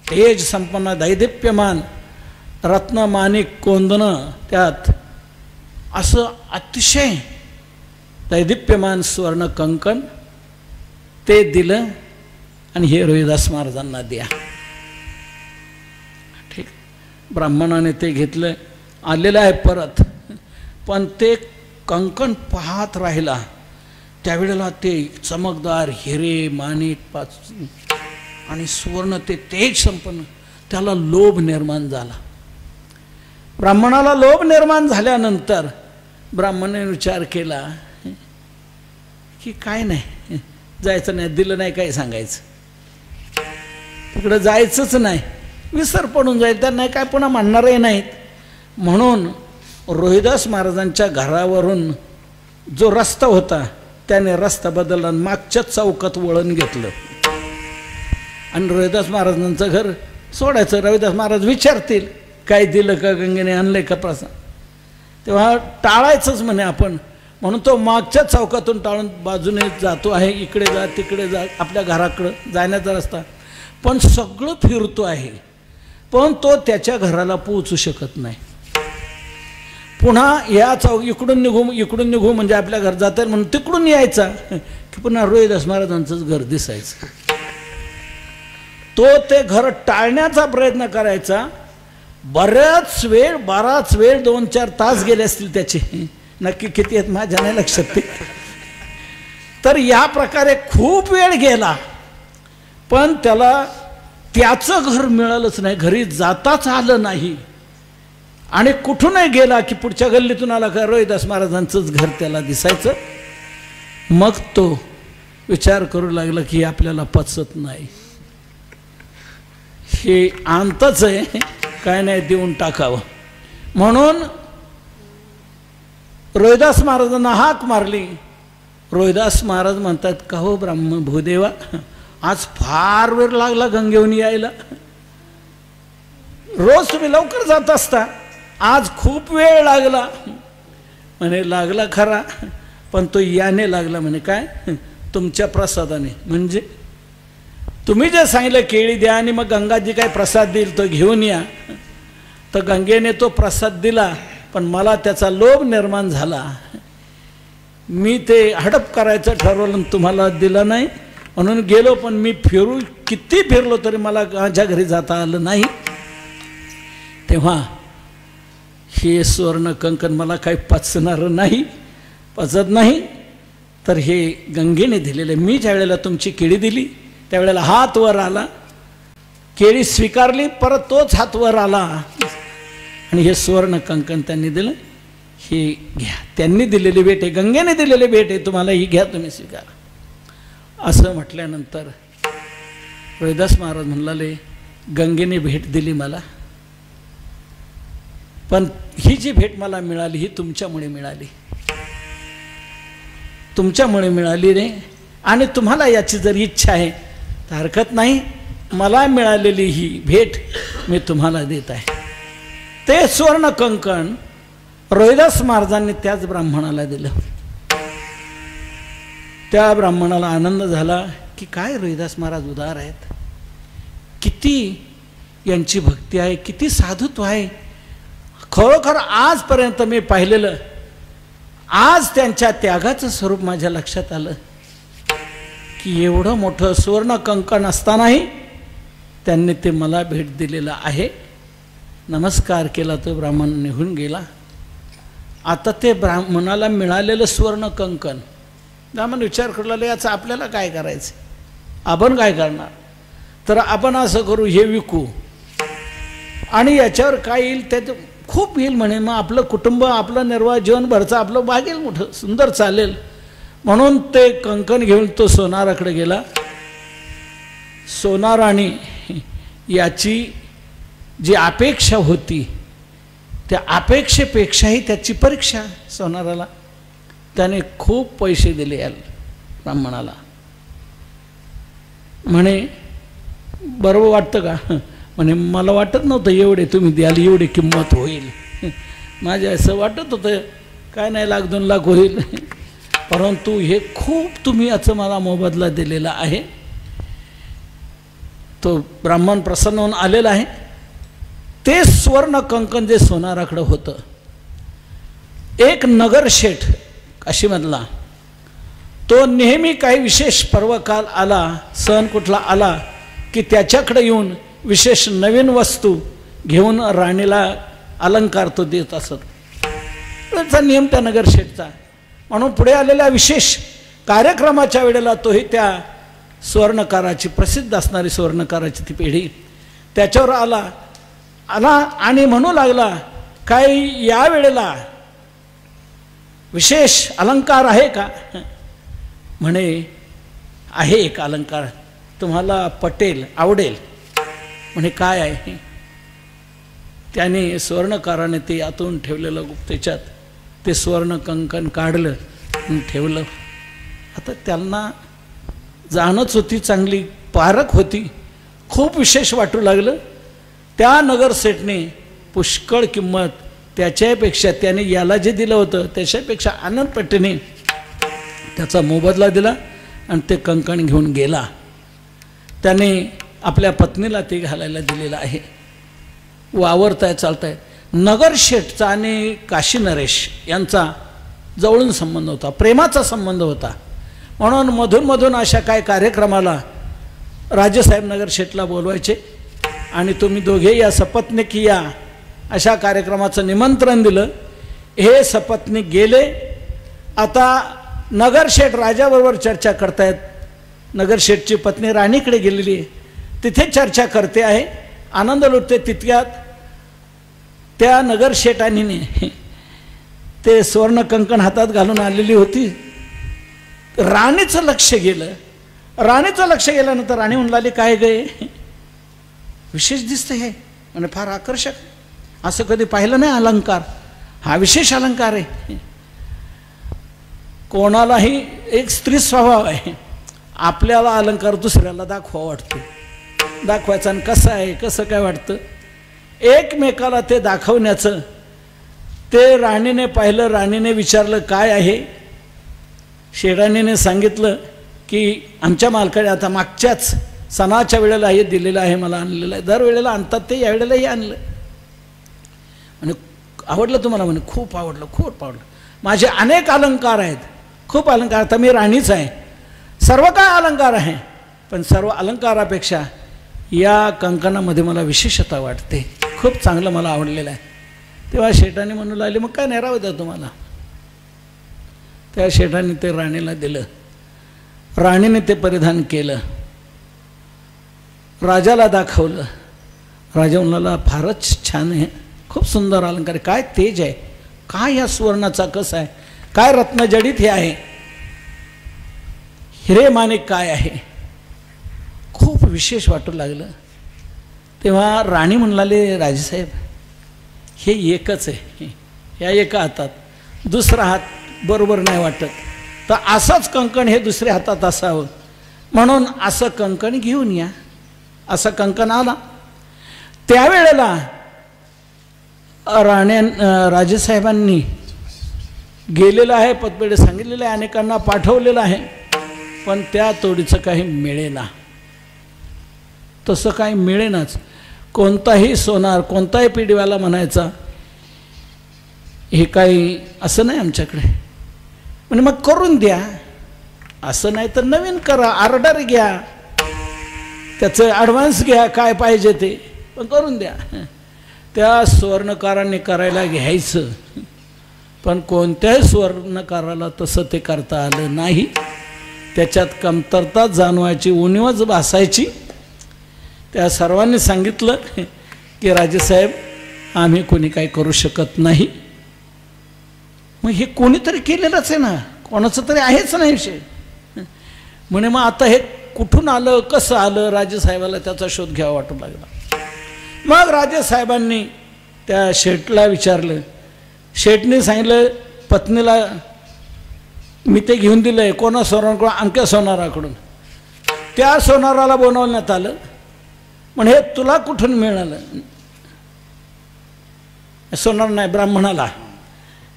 S2: तेज संपन्न दैदिप्यमान रत्न माणिक कोंदणं, त्यात असं अतिशय दैदिप्यमान सुवर्ण कंकण ते दिलं आणि हे रोहिदास महाराजांना द्या. ठीक, ब्राह्मणाने ते घेतलं, आलेलं आहे परत. पण ते कंकण पाहत राहिला. त्यावेळेला ते चमकदार हिरे माणिक आणि सुवर्ण ते तेज संपन्न त्याला लोभ निर्माण झाला. ब्राह्मणाला लोभ निर्माण झाल्यानंतर ब्राह्मणाने विचार केला की काय नाही, जायचं नाही, दिलं नाही काय सांगायचं, तिकडं जायचंच नाही, विसर पडून जाईल, त्यांना काय पुन्हा म्हणणारही नाहीत. म्हणून रोहिदास महाराजांच्या घरावरून जो रस्ता होता त्याने रस्ता बदलला, मागच्या चौकात वळण घेतलं आणि रोहिदास महाराजांचं घर सोडायचं. रोहिदास महाराज विचारतील काय दिलं का, गंगेने आणलंय का प्रसाद, तेव्हा टाळायचंच म्हणे आपण. म्हणून तो मागच्या चौकातून टाळून बाजूने जातो आहे, इकडे जा तिकडे जा, आपल्या घराकडं जाण्याचा रस्ता, पण सगळं फिरतो आहे, पण तो त्याच्या घराला पोहोचू शकत नाही. पुन्हा या इकडून निघू म्हणजे आपल्या घर जाता म्हणून तिकडून यायचा की पुन्हा रोहिदास महाराजांचंच घर दिसायचं. तो ते घर टाळण्याचा प्रयत्न करायचा. बराच वेळ 2-4 तास गेले असतील त्याचे, नक्की किती आहेत माझ्या नाही लक्षात ते. तर या प्रकारे खूप वेळ गेला, पण त्याला त्याचं घर मिळालंच नाही, घरी जाताच आलं नाही. आणि कुठूनही गेला की पुढच्या गल्लीतून आला का रोहिदास महाराजांचंच घर त्याला दिसायचं. मग तो विचार करू लागला की आपल्याला पचत नाही, हे अंतच आहे, काय नाही देऊन टाकावं. म्हणून रोहिदास महाराजांना हाक मारली. रोहिदास महाराज म्हणतात का हो ब्राह्मण भूदेवा, आज फार वेळ लागला गंगेहून यायला, रोज तुम्ही लवकर जात असता, आज खूप वेळ लागला. म्हणे लागला खरा, पण तो याने लागला. म्हणे काय, तुमच्या प्रसादाने. म्हणजे तुम्ही जे सांगितलं केळी द्या आणि मग गंगाजी काय प्रसाद देईल तो घेऊन या, तर गंगेने तो प्रसाद दिला, पण मला त्याचा लोभ निर्माण झाला, मी ते हडप करायचं ठरवलं, तुम्हाला दिलं नाही म्हणून गेलो, पण मी किती फिरलो तरी मला माझ्या घरी जाता आलं नाही. तेव्हा हे सुवर्ण कंकण मला काही पचणारं नाही, पचत नाही. तर हे गंगेने दिलेले, मी ज्या वेळेला तुमची केळी दिली त्यावेळेला हात वर आला, केळी स्वीकारली, परत तोच हात वर आला आणि हे सुवर्ण कंकण त्यांनी दिलं, हे घ्या, त्यांनी दिलेली भेट आहे, गंगेने दिलेली भेट आहे, तुम्हाला ही घ्या, तुम्ही स्वीकारा. असं म्हटल्यानंतर रोहिदास महाराज म्हणाले गंगेने भेट दिली मला, पण ही जी भेट मला मिळाली ही तुमच्यामुळे मिळाली, तुमच्यामुळे मिळाली रे. आणि तुम्हाला याची जर इच्छा आहे तर हरकत नाही, मला मिळालेली ही भेट मी तुम्हाला देत आहे. ते सुवर्ण कंकण रोहिदास महाराजांनी त्याच ब्राह्मणाला दिलं. त्या ब्राह्मणाला आनंद झाला की काय रोहिदास महाराज उदार आहेत, किती यांची भक्ती आहे, किती साधुत्व आहे. खरोखर आजपर्यंत मी पाहिलेलं, आज त्यांच्या त्यागाचं स्वरूप माझ्या लक्षात आलं की एवढं मोठं सुवर्ण कंकण असतानाही त्यांनी ते मला भेट दिलेलं आहे. नमस्कार केला, तो ब्राह्मण निघून गेला. आता ते ब्राह्मणाला मिळालेलं सुवर्ण कंकण, ब्राह्मण विचार करू लागले याचं आपल्याला काय करायचं, आपण काय करणार, तर आपण असं करू, हे विकू आणि याच्यावर काय येईल त्याचं खूप येईल म्हणे, मग आपलं कुटुंब, आपलं निर्वाह जीवनभरचं आपलं भागेल, मोठं सुंदर चालेल. म्हणून ते कंकण घेऊन तो सोनाराकडे गेला. सोनाराने याची जी अपेक्षा होती त्या अपेक्षेपेक्षाही त्याची परीक्षा सोनाराला, त्याने खूप पैसे दिले या ब्राह्मणाला. म्हणे बरोबर वाटतं का, म्हणे मला वाटत नव्हतं एवढे तुम्ही द्याल, एवढी किंमत होईल, माझ्या असं वाटत होतं काय नाही 1-2 लाख होईल, परंतु हे खूप तुम्ही याचं मला मोबदला दिलेला आहे. तो ब्राह्मण प्रसन्न होऊन आलेला आहे. ते सुवर्ण कंकण जे सोनाराकडे होतं, एक नगरशेठ काशीमधला, तो नेहमी काही विशेष पर्वकाल आला, सण कुठला आला की त्याच्याकडे येऊन विशेष नवीन वस्तू घेऊन राणीला अलंकार तो देत असत. त्याचा नियम त्या नगरशेठचा. म्हणून पुढे आलेल्या विशेष कार्यक्रमाच्या वेळेला तोही त्या सुवर्णकाराची, प्रसिद्ध असणारी सुवर्णकाराची ती पेढी त्याच्यावर आला आणि म्हणू लागला, काही या वेळेला विशेष अलंकार आहे का? म्हणे आहे एक अलंकार, तुम्हाला पटेल, आवडेल. म्हणे काय आहे? त्याने स्वर्णकाराने ते आतून ठेवलेलं गुप्तेच्यात ते स्वर्ण कंकण काढलं आणि ठेवलं. आता त्यांना जाणच होती, चांगली पारख होती, खूप विशेष वाटू लागलं. त्या नगरसेठने पुष्कळ किंमत त्याच्यापेक्षा, त्याने याला जे दिलं होतं त्याच्यापेक्षा आनंदपट्टीने त्याचा मोबदला दिला आणि ते कंकण घेऊन गेला. त्याने आपल्या पत्नीला ते घालायला दिलेलं आहे. वावरताय चालताय. नगरशेठचा आणि काशी नरेश यांचा जवळून संबंध होता, प्रेमाचा संबंध होता. म्हणून मधून मधून अशा काय कार्यक्रमाला राजेसाहेब नगरशेठला बोलवायचे आणि तुम्ही दोघे या सपत्नीक या अशा कार्यक्रमाचं निमंत्रण दिलं. हे सपत्नीक गेले. आता नगरशेठ राजाबरोबर चर्चा करतायत. नगरशेठची पत्नी राणीकडे गेलेली आहे, तिथे चर्चा करते आहे, आनंद लुटते. तितक्यात त्या नगरशेठानीने ते स्वर्ण कंकण हातात घालून आलेली होती. राणीचं लक्ष गेलं. राणीचं लक्ष गेल्यानंतर राणी म्हणली, काय गए, विशेष दिसतं हे, म्हणजे फार आकर्षक, असं कधी पाहिलं नाही अलंकार, हा विशेष अलंकार आहे. कोणालाही एक स्त्री स्वभाव आहे, आपल्याला अलंकार दुसऱ्याला दाखवा वाटतो, दाखवायचा आणि कसं आहे कसं काय वाटतं, एकमेकाला ते दाखवण्याचं. ते राणीने पाहिलं, राणीने विचारलं काय आहे. शेराणीने सांगितलं की आमच्या मालकाने आता मागच्याच सणाच्या वेळेला हे दिलेलं आहे, मला आणलेलं आहे, दरवेळेला आणतात ते, यावेळेलाही आणलं. आणि आवडलं तुम्हाला? म्हणे खूप आवडलं, खूप आवडलं. माझे अनेक अलंकार आहेत, खूप अलंकार. आता मी राणीच आहे, सर्व काय अलंकार आहे, पण सर्व अलंकारापेक्षा या कंकणामध्ये मला विशेषता वाटते, खूप चांगलं मला आवडलेलं आहे. तेव्हा शेठाने म्हणू लागले, मग काय नेरावं द्या तुम्हाला. त्या शेठाने ते राणीला दिलं. राणीने ते परिधान केलं, राजाला दाखवलं. राजा म्हणाला, फारच छान आहे, खूप सुंदर अलंकार, काय तेज आहे, काय या सुवर्णाचा कस आहे, काय रत्नजडित हे आहे, हिरे माणिक काय आहे, खूप विशेष वाटू लागलं. तेव्हा राणी म्हणाले, राजेसाहेब हे एकच आहे, या एका हातात, दुसरा हात बरोबर नाही वाटत, तर असंच कंकण हे दुसऱ्या हातात असावं, म्हणून असं कंकण घेऊन या. असं कंकण आला. त्यावेळेला राजेसाहेबांनी गेलेलं आहे, पतपेढे सांगितलेलं आहे, अनेकांना पाठवलेलं आहे, पण त्या तोडीचं काही मिळेना. तसं काही मिळेनाच. कोणताही सोनार, कोणताही पिढीवाला म्हणायचा हे काही असं नाही आमच्याकडे, म्हणजे मग करून द्या, असं नाही तर नवीन करा, ऑर्डर घ्या, त्याचं ॲडव्हान्स घ्या, काय पाहिजे ते, पण करून द्या. त्या स्वर्णकारांनी करायला घ्यायचं, पण कोणत्याही स्वर्णकाराला तसं ते करता आलं नाही. त्याच्यात कमतरता जाणवायची, उणीवच भासायची. त्या सर्वांनी सांगितलं की राजेसाहेब आम्ही कोणी काही करू शकत नाही. मग हे कोणीतरी केलेलंच आहे ना, कोणाचं तरी आहेच ना विषय. म्हणे मग आता हे कुठून आलं, कसं आलं, राजेसाहेबाला त्याचा शोध घ्यावा वाटू लागला. मग राजेसाहेबांनी त्या शेठला विचारलं. शेठने सांगितलं पत्नीला मी ते घेऊन दिलं आहे, कोणा सोनाराकडून, अंक्या सोनाराकडून. त्या सोनाराला बोलावण्यात आलं. पण हे तुला कुठून मिळालं? सोनार नाही, ब्राह्मणाला.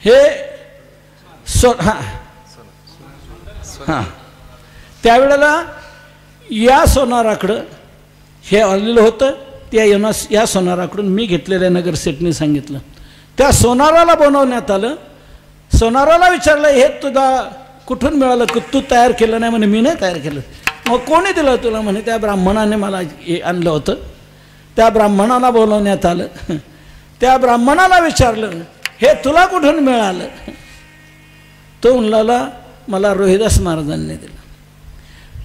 S2: हे हां त्यावेळेला या सोनाराकडं हे आलेलं होतं. त्या या सोनाराकडून मी घेतलेल्या नगरसेठने सांगितलं. त्या सोनाराला बनवण्यात आलं. सोनाराला विचारलं हे तुला कुठून मिळालं, की तू तयार केलं नाही? म्हणे मी नाही तयार केलं. मग कोणी दिलं तुला? म्हणे त्या ब्राह्मणाने मला हे आणलं होतं. त्या ब्राह्मणाला बोलवण्यात आलं. त्या ब्राह्मणाला विचारलं हे तुला कुठून मिळालं? तो म्हणला मला रोहिदास महाराजांनी दिलं.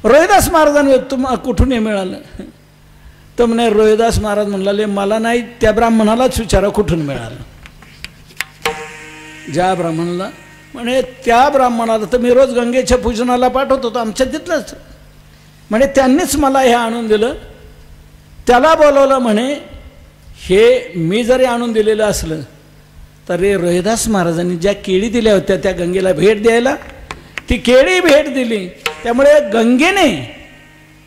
S2: रोहिदास महाराजांनी तुम्हाला कुठून हे मिळालं? तर म्हणे रोहिदास महाराज म्हणाले मला नाही, त्या ब्राह्मणालाच विचारा कुठून मिळालं. ज्या ब्राह्मणाला म्हणे त्या ब्राह्मणाला तर मी रोज गंगेच्या पूजनाला पाठवत होतो आमच्या तिथलंच. म्हणे त्यांनीच मला हे आणून दिलं. त्याला बोलवलं म्हणे. हे मी जरी आणून दिलेलं असलं तरी रोहिदास महाराजांनी ज्या केळी दिल्या होत्या त्या गंगेला भेट द्यायला, ती केळी भेट दिली. त्यामुळे गंगेने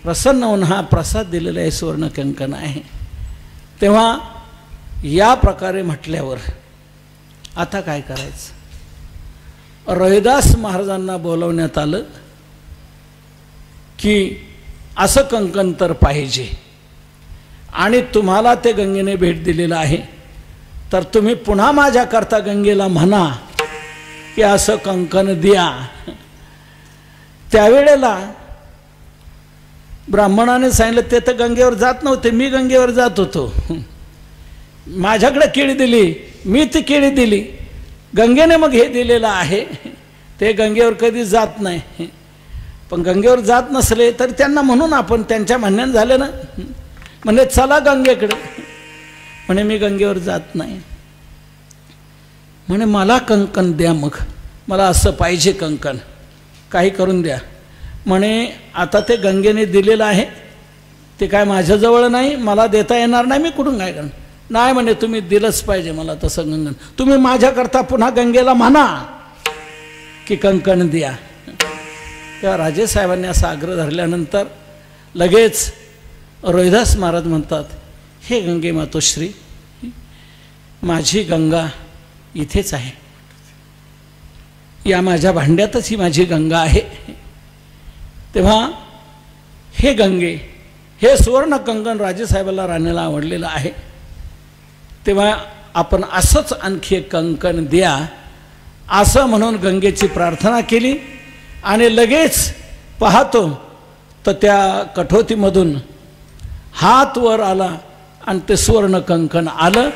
S2: प्रसन्न होऊन हा प्रसाद दिलेला आहे, सुवर्ण कंकण आहे. तेव्हा या प्रकारे म्हटल्यावर आता काय करायचं. रोहिदास महाराजांना बोलवण्यात आलं की असं कंकण तर पाहिजे आणि तुम्हाला ते गंगेने भेट दिलेलं आहे, तर तुम्ही पुन्हा माझ्याकरता गंगेला म्हणा की असं कंकण द्या. त्यावेळेला ब्राह्मणाने सांगितलं ते तर गंगेवर जात नव्हते, मी गंगेवर जात होतो. माझ्याकडे केळी दिली, मी ती केळी दिली, गंगेने मग हे दिलेलं आहे. ते गंगेवर कधी जात नाही. पण गंगेवर जात नसले तर त्यांना म्हणून आपण त्यांच्या म्हणण्यानं झालं ना. म्हणजे चला गंगेकडे. म्हणे मी गंगेवर जात नाही. म्हणे मला कंकण द्या, मग मला असं पाहिजे कंकण, काही करून द्या. म्हणे आता ते गंगेने दिलेलं आहे, ते काय माझ्याजवळ नाही, मला देता येणार नाही, मी कुठून काय करणार. नाही म्हणे तुम्ही दिलंच पाहिजे मला तसं कंकण. तुम्ही माझ्याकरता पुन्हा गंगेला म्हणा की कंकण द्या. तेव्हा राजेसाहेबांनी असा आग्रह धरल्यानंतर लगेच रोहिदास महाराज म्हणतात, हे गंगे मातोश्री, माझी गंगा इथेच आहे, या माझ्या भांड्यातच ही माझी गंगा आहे. तेव्हा हे गंगे, हे सुवर्ण कंकण राजेसाहेबाला राणीला आवडलेलं आहे. तेव्हा आपण असंच आणखी एक कंकण द्या असं म्हणून गंगेची प्रार्थना केली. आणि लगेच पाहतो तर त्या कठोतीमधून हात वर आला आणि ते सुवर्ण कंकण आलं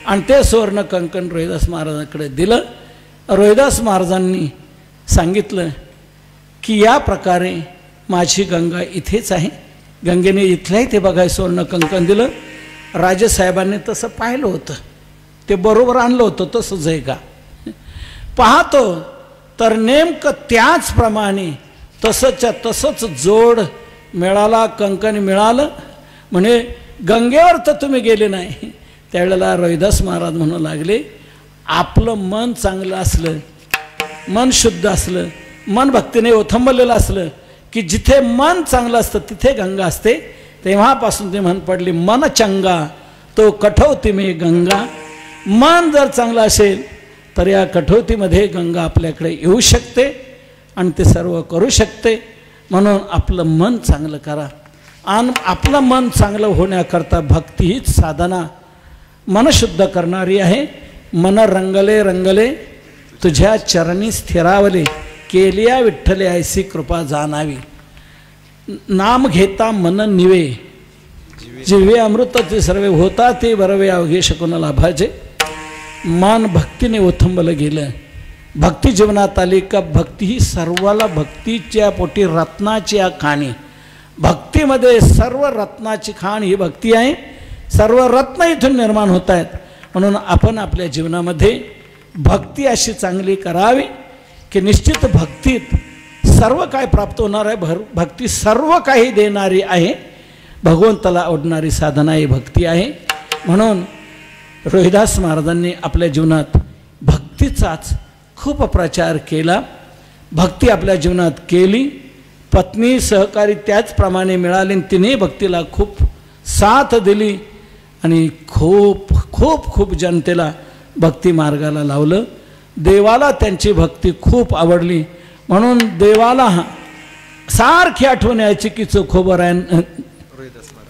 S2: आणि ते सुवर्ण कंकण रोहिदास महाराजांकडे दिलं. रोहिदास महाराजांनी सांगितलं की या प्रकारे माझी गंगा इथेच आहे. गंगेने इथल्याही ते बघाय सुवर्ण कंकण दिलं. राजेसाहेबांनी तसं पाहिलं होतं, ते बरोबर आणलं होतं, तसंच आहे का पाहतो तर नेमकं त्याचप्रमाणे तसंच्या तसंच जोड मिळाला, कंकण मिळालं. म्हणे गंगेवर तर तुम्ही गेले नाही. त्यावेळेला रोहिदास महाराज म्हणू लागले, आपलं मन चांगलं असलं, मन शुद्ध असलं, मन भक्तीने ओथंबलेलं असलं की जिथे मन चांगलं असतं तिथे गंगा असते. तेव्हापासून ते म्हण पडली, मन चंगा तो कठोती में गंगा. मन जर चांगलं असेल तर या कठोतीमध्ये गंगा आपल्याकडे येऊ शकते आणि ते सर्व करू शकते. म्हणून आपलं मन चांगलं करा. आणि आपलं मन चांगलं होण्याकरता भक्ती हीच साधना मन शुद्ध करणारी आहे. मन रंगले रंगले तुझ्या चरणी स्थिरावले, केलिया विठ्ठले ऐसी कृपा जाणावी. नाम घेता मन निवे, जिवे अमृताचे सर्वे, होता ते बरवे अवघे शकून लाभाचे. मन भक्तीने ओथंबलं गेलं. भक्ती जीवनात आली का भक्ती ही सर्वाला भक्तीच्या पोटी रत्नाची खाणी. भक्तीमध्ये सर्व रत्नाची खाण ही भक्ती आहे. सर्व रत्न इथून निर्माण होत आहेत. म्हणून आपण आपल्या जीवनामध्ये भक्ती अशी चांगली करावी की निश्चित भक्तीत सर्व काय प्राप्त होणार आहे. भक्ती सर्व काही देणारी आहे. भगवंताला आवडणारी साधना ही भक्ती आहे. म्हणून रोहिदास महाराजांनी आपल्या जीवनात भक्तीचाच खूप प्रचार केला. भक्ती आपल्या जीवनात केली. पत्नी सहकारी त्याचप्रमाणे मिळाली. तिने भक्तीला खूप साथ दिली आणि खूप खूप खूप जनतेला भक्ती मार्गाला लावलं. देवाला त्यांची भक्ती खूप आवडली. म्हणून देवाला सारखी आठवण यायची की चोखोबरायण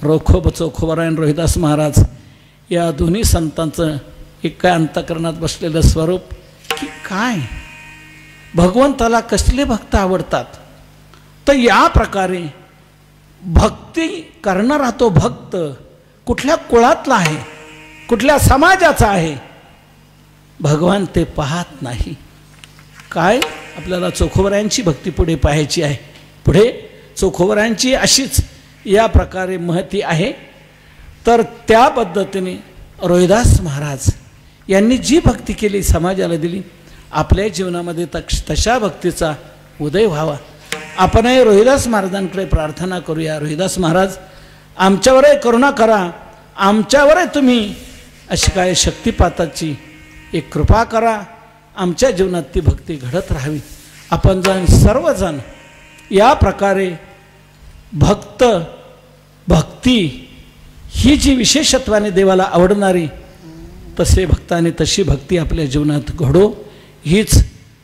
S2: चोखोबरायण रोहिदास महाराज या दोन्ही संतांचं एका अंतःकरणात बसलेलं स्वरूप की काय भगवंताला कसले भक्त आवडतात. तर या प्रकारे भक्ती करणारा तो भक्त कुठल्या कुळातला आहे, कुठल्या समाजाचा आहे, भगवान ते पाहत नाही. काय आपल्याला चोखोबरायांची भक्ती पुढे पाहायची आहे. पुढे चोखोबरायांची अशीच या प्रकारे महती आहे. तर त्या पद्धतीने रोहिदास महाराज यांनी जी भक्ती केली, समाजाला दिली, आपल्या जीवनामध्ये तशा भक्तीचा उदय व्हावा. आपणही रोहिदास महाराजांकडे प्रार्थना करूया. रोहिदास महाराज, आमच्यावरही करुणा करा, आमच्यावरही तुम्ही अशी काय शक्तिपाताची एक कृपा करा, आमच्या जीवनात ती भक्ती घडत राहावी. आपण सर्वजण या प्रकारे भक्ती ही जी विशेषत्वाने देवाला आवडणारी, तसे भक्ताने तशी भक्ती आपल्या जीवनात घडो, हीच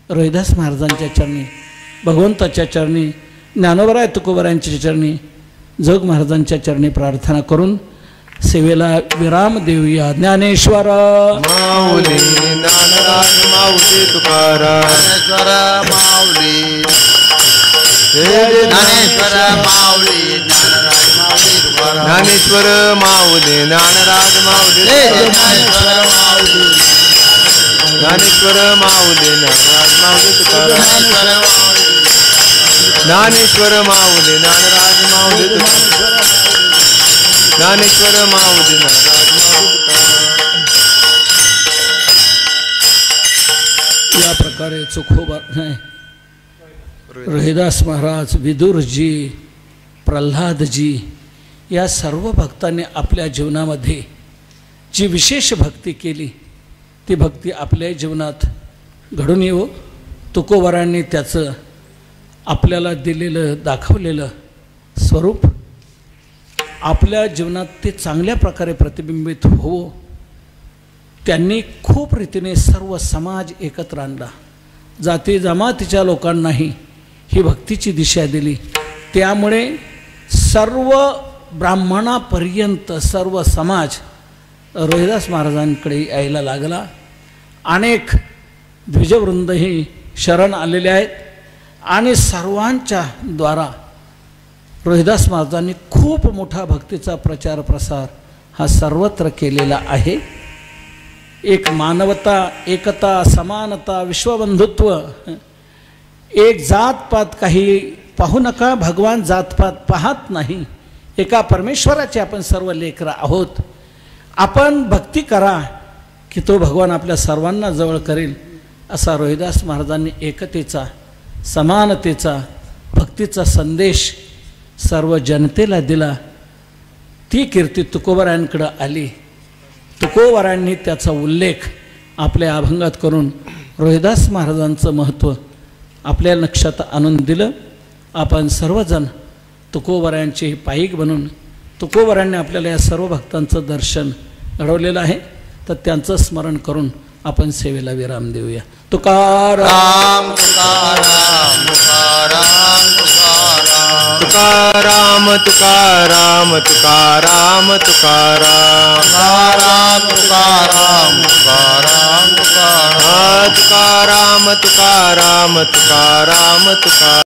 S2: रोहिदास महाराजांच्या चरणी, भगवंताच्या चरणी, ज्ञानोबराय तुकोबरायांच्या चरणी, जोग महाराजांच्या चरणी प्रार्थना करून सेवेला विराम देऊया. ज्ञानेश्वर
S3: माऊली ज्ञानराज माऊली तुकाराम
S4: ज्ञानेश्वर माऊली
S3: ज्ञानेश्वर
S4: माऊली ज्ञानराज माऊली तुकाराम
S3: ज्ञानेश्वर माऊली ज्ञानराज माऊली
S4: ज्ञानेश्वर माऊली
S3: ज्ञानेश्वर माऊली ज्ञानराज माऊली तुकाराम ज्ञानेश्वर माऊली ज्ञानराज माऊली तुकाराम ज्ञानेश्वर माऊली ज्ञानराज माऊली तुकाराम.
S2: या प्रकारे चोखोबा रोहिदास महाराज, विदुरजी, प्रल्हादजी या सर्व भक्तांनी आपल्या जीवनामध्ये जी विशेष भक्ती केली, ती भक्ती आपल्या जीवनात घडून येवो. तुकोबरांनी त्याचं आपल्याला दिलेलं, दाखवलेलं स्वरूप आपल्या जीवनात ते चांगल्या प्रकारे प्रतिबिंबित हो. त्यांनी खूप रीतीने सर्व समाज एकत्र आणला, जाती जमातीच्या लोकांनाही ही भक्तीची दिशा दिली. त्यामुळे सर्व ब्राह्मणापर्यंत सर्व समाज रोहिदास महाराजांकडे यायला लागला. अनेक द्विजवृंदही शरण आलेले आहेत आणि सर्वांच्या द्वारा रोहिदास महाराजांनी खूप मोठा भक्तीचा प्रचार प्रसार हा सर्वत्र केलेला आहे. एक मानवता, एकता, समानता, विश्वबंधुत्व, एक जातपात काही पाहू नका, भगवान जातपात पाहत नाही, एका परमेश्वराचे आपण सर्व लेकरं आहोत. आपण भक्ती करा की तो भगवान आपल्या सर्वांना जवळ करेल, असा रोहिदास महाराजांनी एकतेचा, समानतेचा, भक्तीचा संदेश सर्व जनतेला दिला. ती कीर्ती तुकोबरायांकडे आली. तुकोबरायांनी त्याचा उल्लेख आपल्या अभंगात करून रोहिदास महाराजांचं महत्त्व आपल्या लक्षात आणून दिलं. आपण सर्वजण तुकोबरायांचे पाईक बनून, तुकोबरायांनी आपल्याला या सर्व भक्तांचं दर्शन घडवलेलं आहे, तर त्यांचं स्मरण करून आपण सेवेला विराम देऊया. तुकाराम
S4: तुकाराम तुकाराम तुकाराम
S3: तुकाराम तुकाराम तुकाराम तुकाराम
S4: तुकाराम तुकाराम तुकाराम तुकाराम
S3: तुकाराम तुकाराम तुकाराम तुकाराम